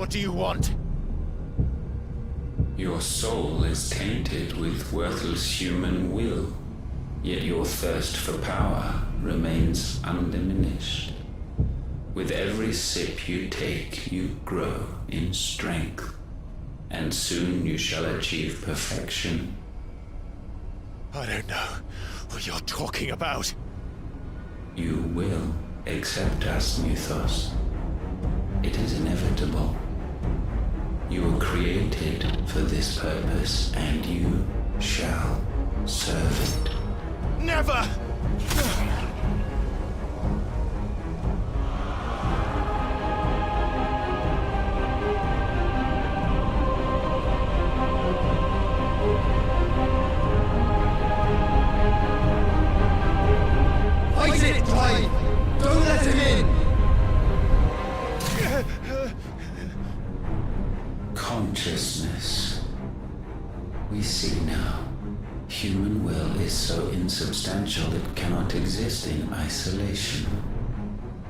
[SPEAKER 12] What do you want?
[SPEAKER 5] Your soul is tainted with worthless human will, yet your thirst for power remains undiminished. With every sip you take, you grow in strength, and soon you shall achieve perfection.
[SPEAKER 12] I don't know what you're talking about.
[SPEAKER 5] You will accept us, Mythos. It is inevitable. You were created for this purpose, and you shall serve it.
[SPEAKER 12] Never!
[SPEAKER 4] Fight it, Clive! Don't let him in!
[SPEAKER 5] Consciousness. We see now. Human will is so insubstantial it cannot exist in isolation.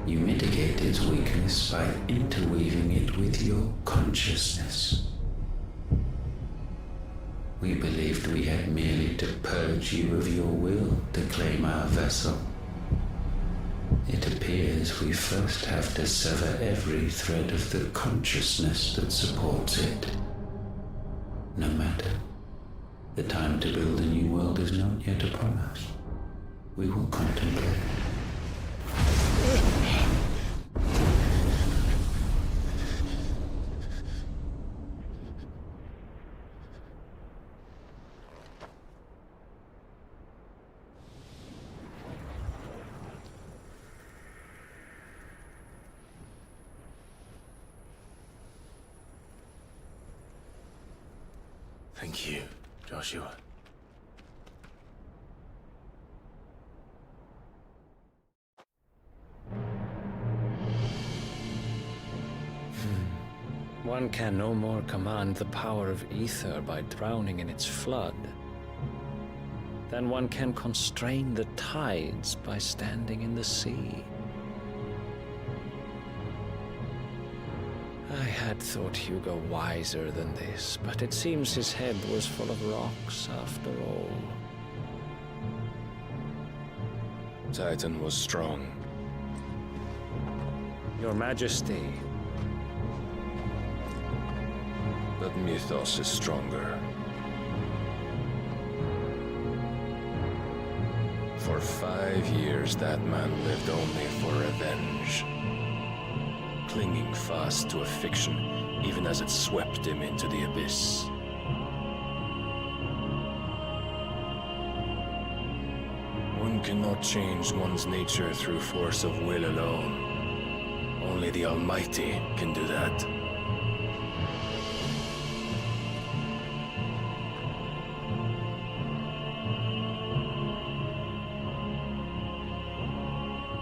[SPEAKER 5] You mitigate its weakness by interweaving it with your consciousness. We believed we had merely to purge you of your will to claim our vessel. It appears we first have to sever every thread of the consciousness that supports it. No matter. The time to build a new world is not yet upon us. We will contemplate.
[SPEAKER 3] Thank you, Joshua.
[SPEAKER 1] One can no more command the power of ether by drowning in its flood than one can constrain the tides by standing in the sea. I had thought Hugo wiser than this, but it seems his head was full of rocks after all.
[SPEAKER 6] Titan was strong.
[SPEAKER 1] Your Majesty.
[SPEAKER 6] But Mythos is stronger. For 5 years, that man lived only for revenge. Clinging fast to a fiction, even as it swept him into the abyss. One cannot change one's nature through force of will alone. Only the Almighty can do that.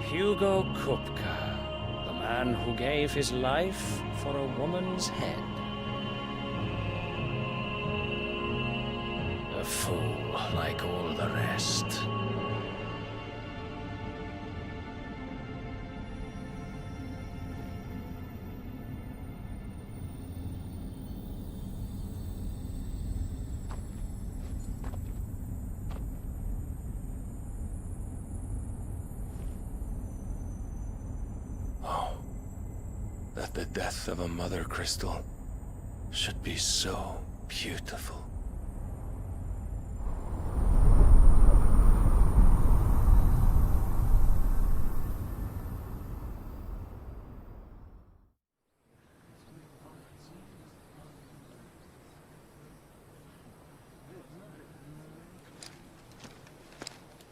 [SPEAKER 1] Hugo Kupka. The man who gave his life for a woman's head. A fool like all the rest.
[SPEAKER 6] That the death of a mother crystal should be so beautiful.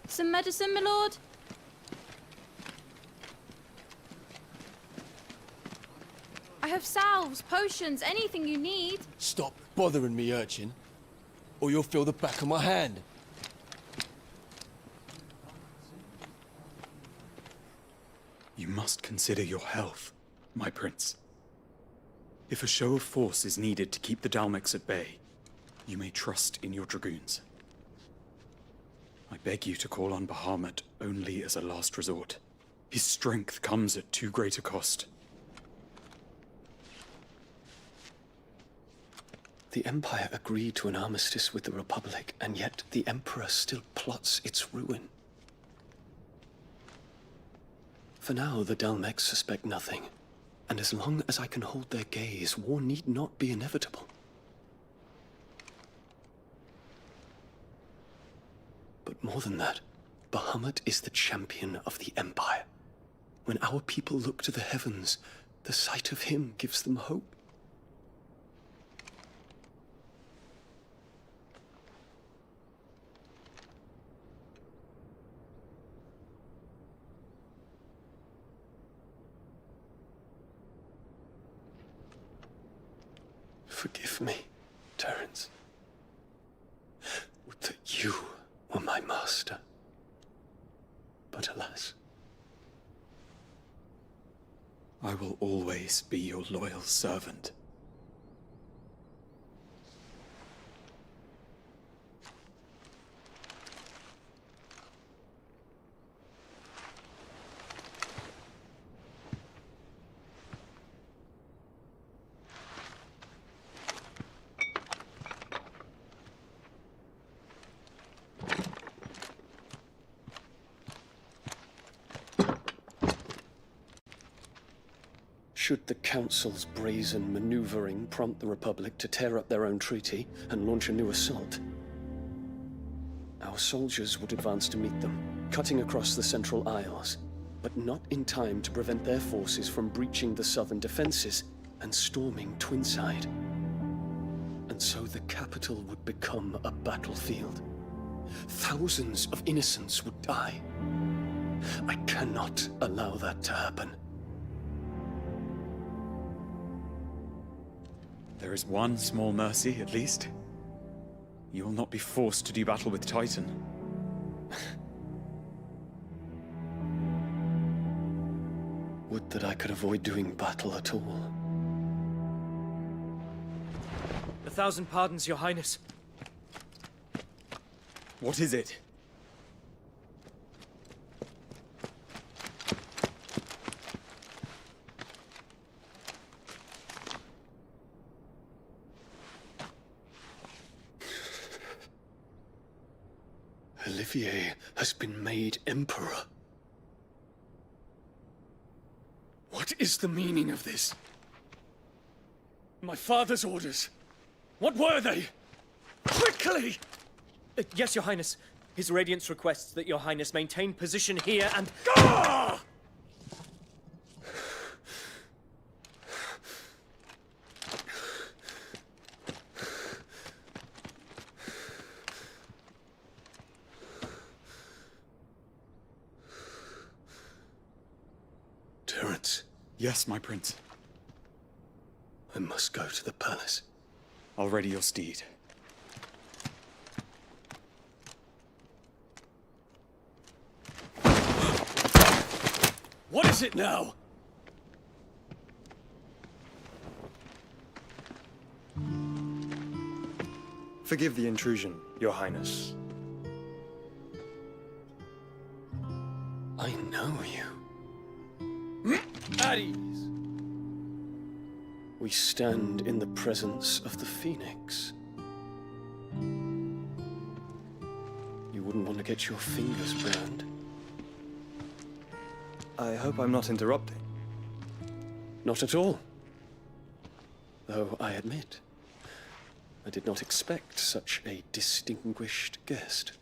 [SPEAKER 23] Some medicine, my lord? I have salves, potions, anything you need.
[SPEAKER 24] Stop bothering me, urchin, or you'll feel the back of my hand.
[SPEAKER 25] You must consider your health, my prince. If a show of force is needed to keep the Dalmex at bay, you may trust in your dragoons. I beg you to call on Bahamut only as a last resort. His strength comes at too great a cost.
[SPEAKER 8] The Empire agreed to an armistice with the Republic, and yet the Emperor still plots its ruin. For now, the Dalmex suspect nothing, and as long as I can hold their gaze, war need not be inevitable. But more than that, Bahamut is the champion of the Empire. When our people look to the heavens, the sight of him gives them hope. Forgive me, Terence. Would that you were my master. But alas.
[SPEAKER 25] I will always be your loyal servant.
[SPEAKER 8] Should the Council's brazen maneuvering prompt the Republic to tear up their own treaty and launch a new assault, our soldiers would advance to meet them, cutting across the Central Isles, but not in time to prevent their forces from breaching the southern defenses and storming Twinside. And so the capital would become a battlefield. Thousands of innocents would die. I cannot allow that to happen.
[SPEAKER 25] There is one small mercy, at least. You will not be forced to do battle with Titan.
[SPEAKER 8] Would that I could avoid doing battle at all.
[SPEAKER 10] 1,000 pardons, Your Highness.
[SPEAKER 25] What is it?
[SPEAKER 8] Olivier has been made Emperor. What is the meaning of this? My father's orders. What were they? Quickly!
[SPEAKER 10] Yes, Your Highness. His Radiance requests that Your Highness maintain position here and...
[SPEAKER 8] Ah! Terence.
[SPEAKER 25] Yes, my prince.
[SPEAKER 8] I must go to the palace.
[SPEAKER 25] I'll ready your steed.
[SPEAKER 8] What is it now?
[SPEAKER 16] Forgive the intrusion, Your Highness.
[SPEAKER 8] I know you.
[SPEAKER 10] At ease.
[SPEAKER 8] We stand in the presence of the Phoenix. You wouldn't want to get your fingers burned.
[SPEAKER 16] I hope I'm not interrupting.
[SPEAKER 8] Not at all. Though I admit, I did not expect such a distinguished guest.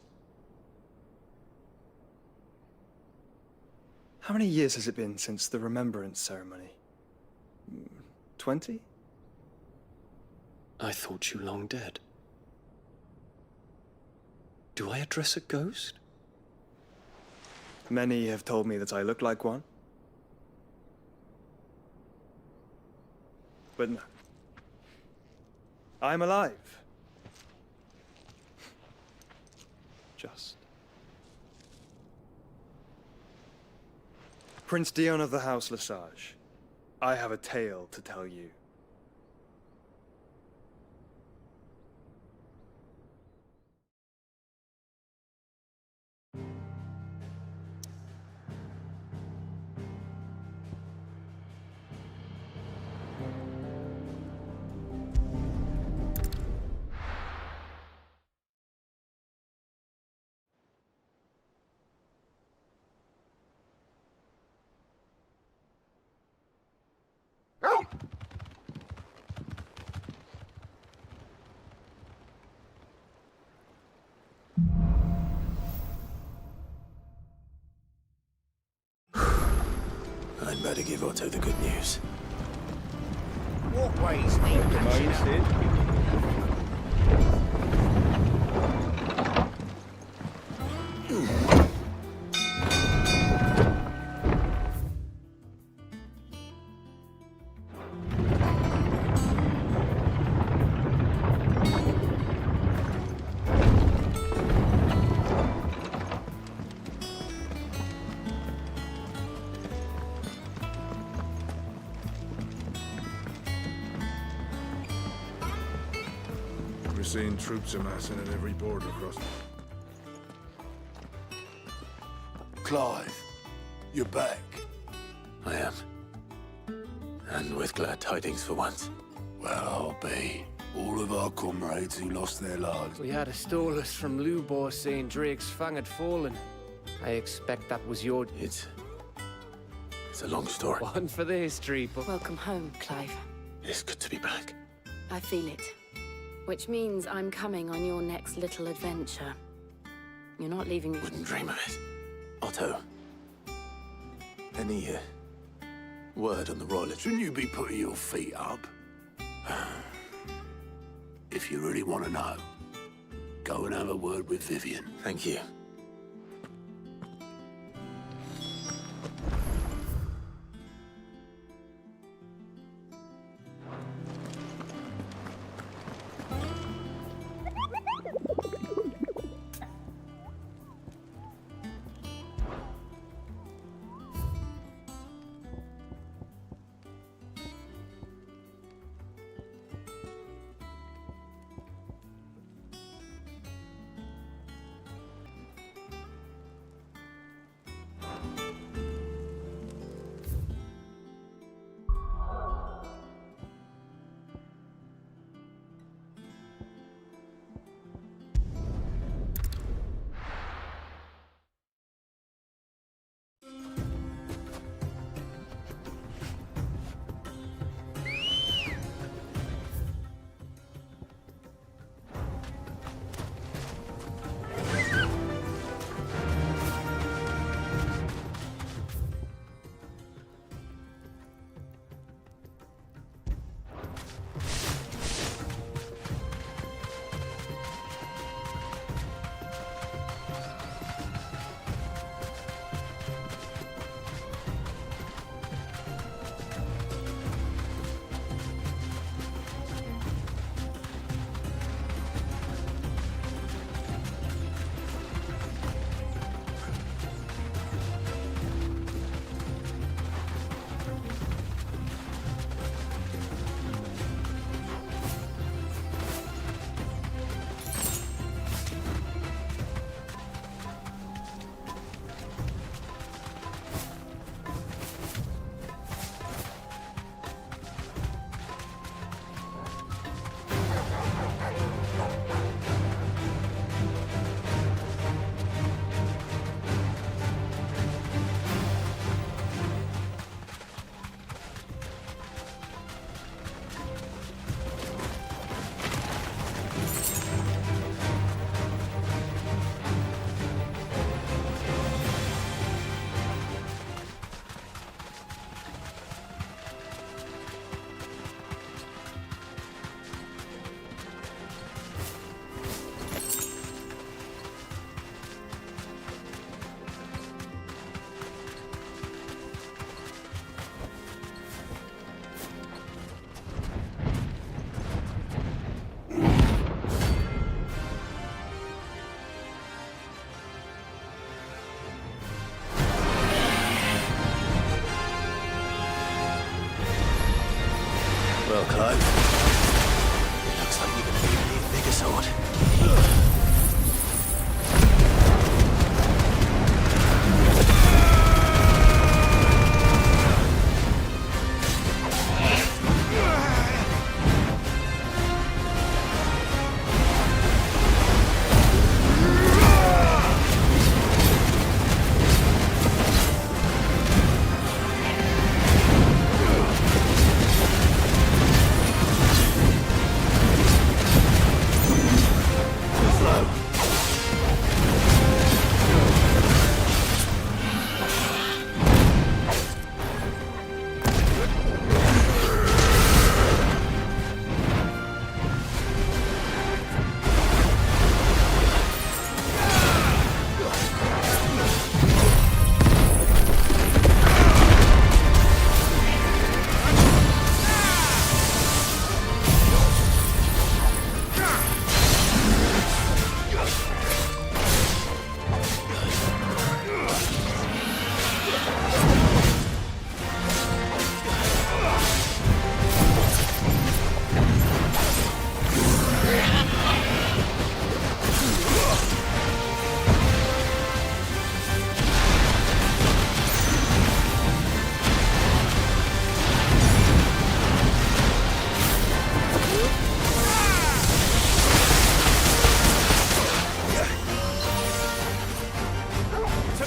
[SPEAKER 16] How many years has it been since the Remembrance ceremony? 20?
[SPEAKER 8] I thought you long dead. Do I address a ghost?
[SPEAKER 16] Many have told me that I look like one. But no. I'm alive. Just. Prince Dion of the House Lesage, I have a tale to tell you.
[SPEAKER 3] better give Otto the good news.
[SPEAKER 2] Walkways need patching up.
[SPEAKER 7] We're seeing troops amassing at every border crossing.
[SPEAKER 25] Clive, you're back.
[SPEAKER 3] I am. And with glad tidings for once.
[SPEAKER 25] Well, I'll be. All of our comrades who lost their lives.
[SPEAKER 2] We had a stolus from Lubor saying Drake's Fang had fallen. I expect that was your...
[SPEAKER 3] It's a long story.
[SPEAKER 2] One for the history, but...
[SPEAKER 18] Welcome home, Clive.
[SPEAKER 3] It's good to be back.
[SPEAKER 18] I feel it. Which means I'm coming on your next little adventure. You're not leaving me...
[SPEAKER 3] Wouldn't dream of it. Otto. Any word on the royalist?
[SPEAKER 25] Shouldn't you be putting your feet up? If you really want to know, go and have a word with Vivian.
[SPEAKER 3] Thank you. Well, Clive, it looks like you're going to need a bigger sword.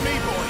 [SPEAKER 4] me, boy.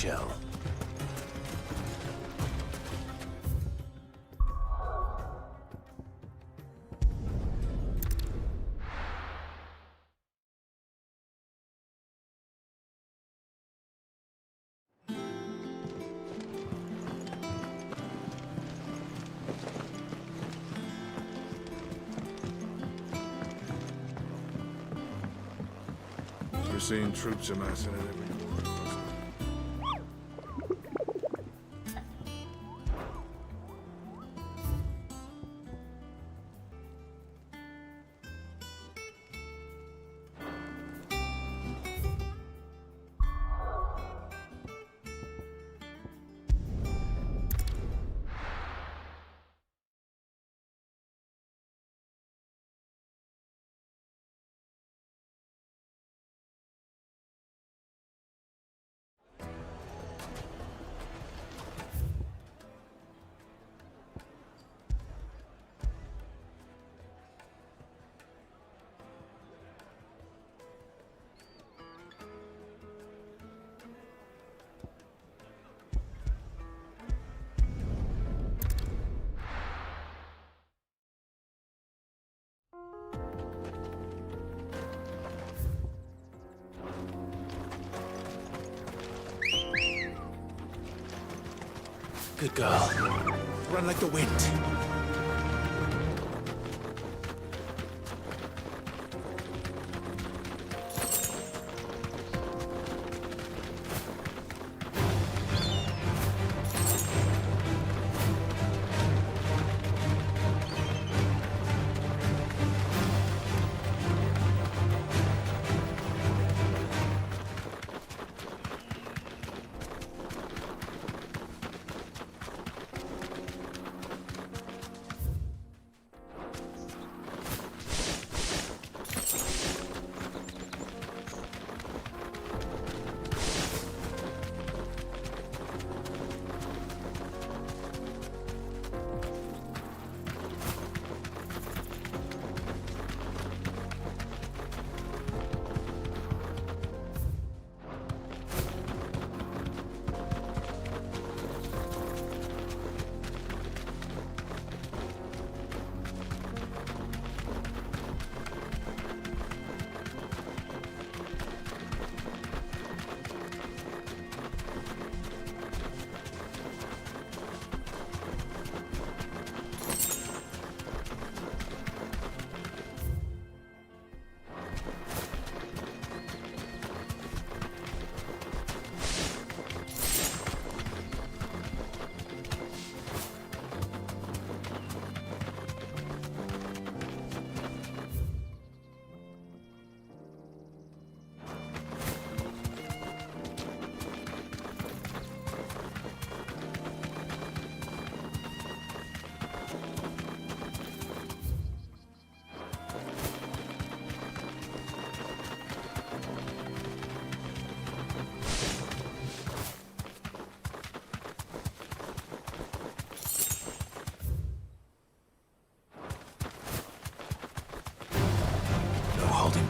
[SPEAKER 3] shell.
[SPEAKER 7] We're seeing troops amassing at every corner.
[SPEAKER 3] Good girl. Run like the wind.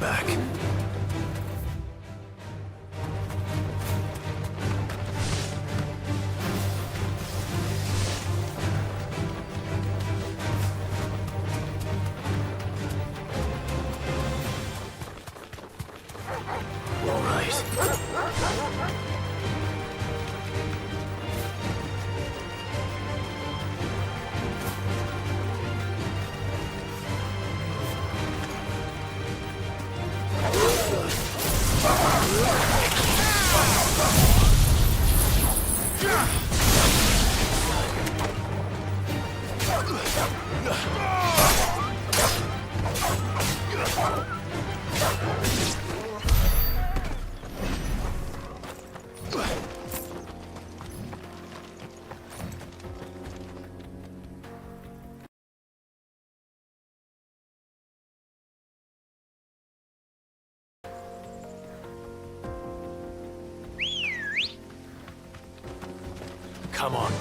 [SPEAKER 3] back. All right. Come on.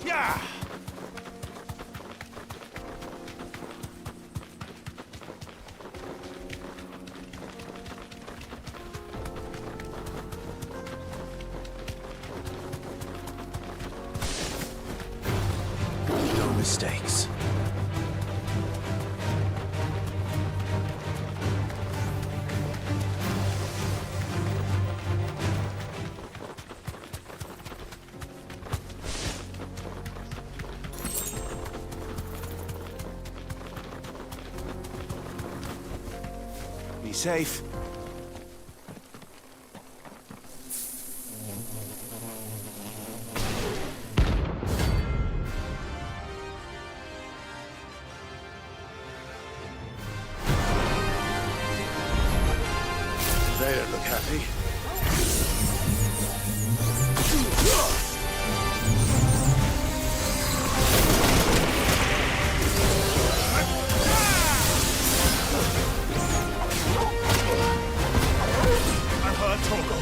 [SPEAKER 12] Yeah!
[SPEAKER 3] No mistakes.
[SPEAKER 12] Be safe.
[SPEAKER 3] They don't look happy.
[SPEAKER 12] I've heard Torgal.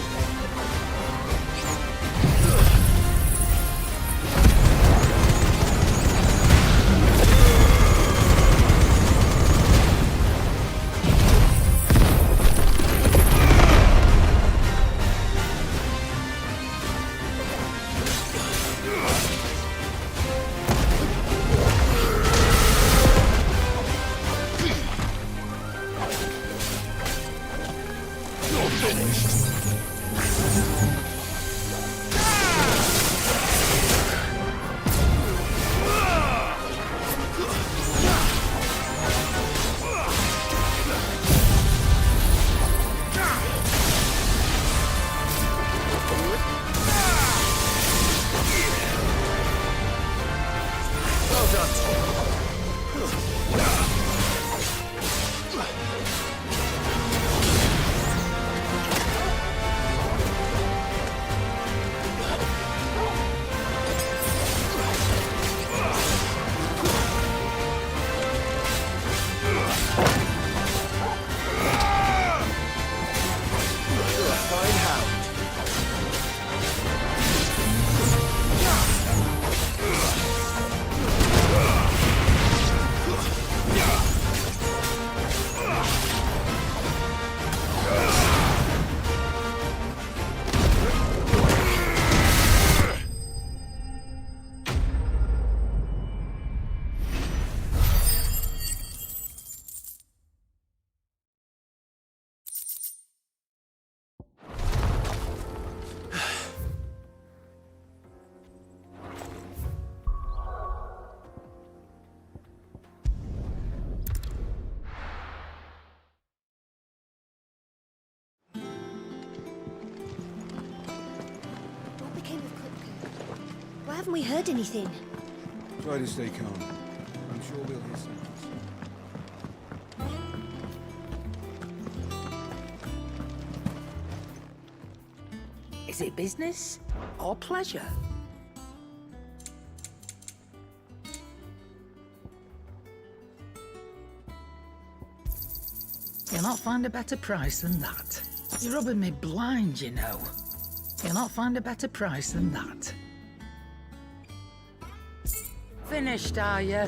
[SPEAKER 13] Why haven't we heard anything?
[SPEAKER 7] Try to stay calm. I'm sure we'll hear something.
[SPEAKER 14] Is it business or pleasure? You'll not find a better price than that. You're rubbing me blind, you know. You'll not find a better price than that. Finished, are you?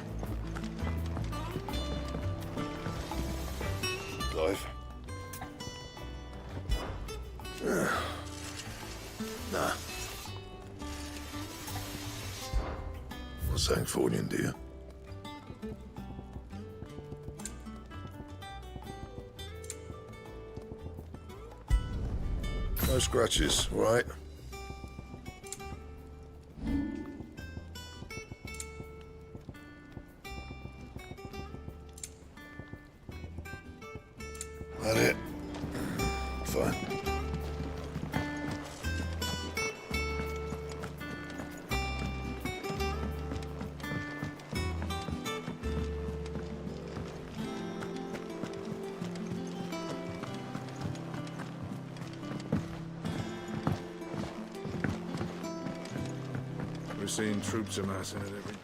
[SPEAKER 9] Nah. What's that for you, dear? No scratches, right? That it? Fine.
[SPEAKER 19] We're seeing troops amassing at every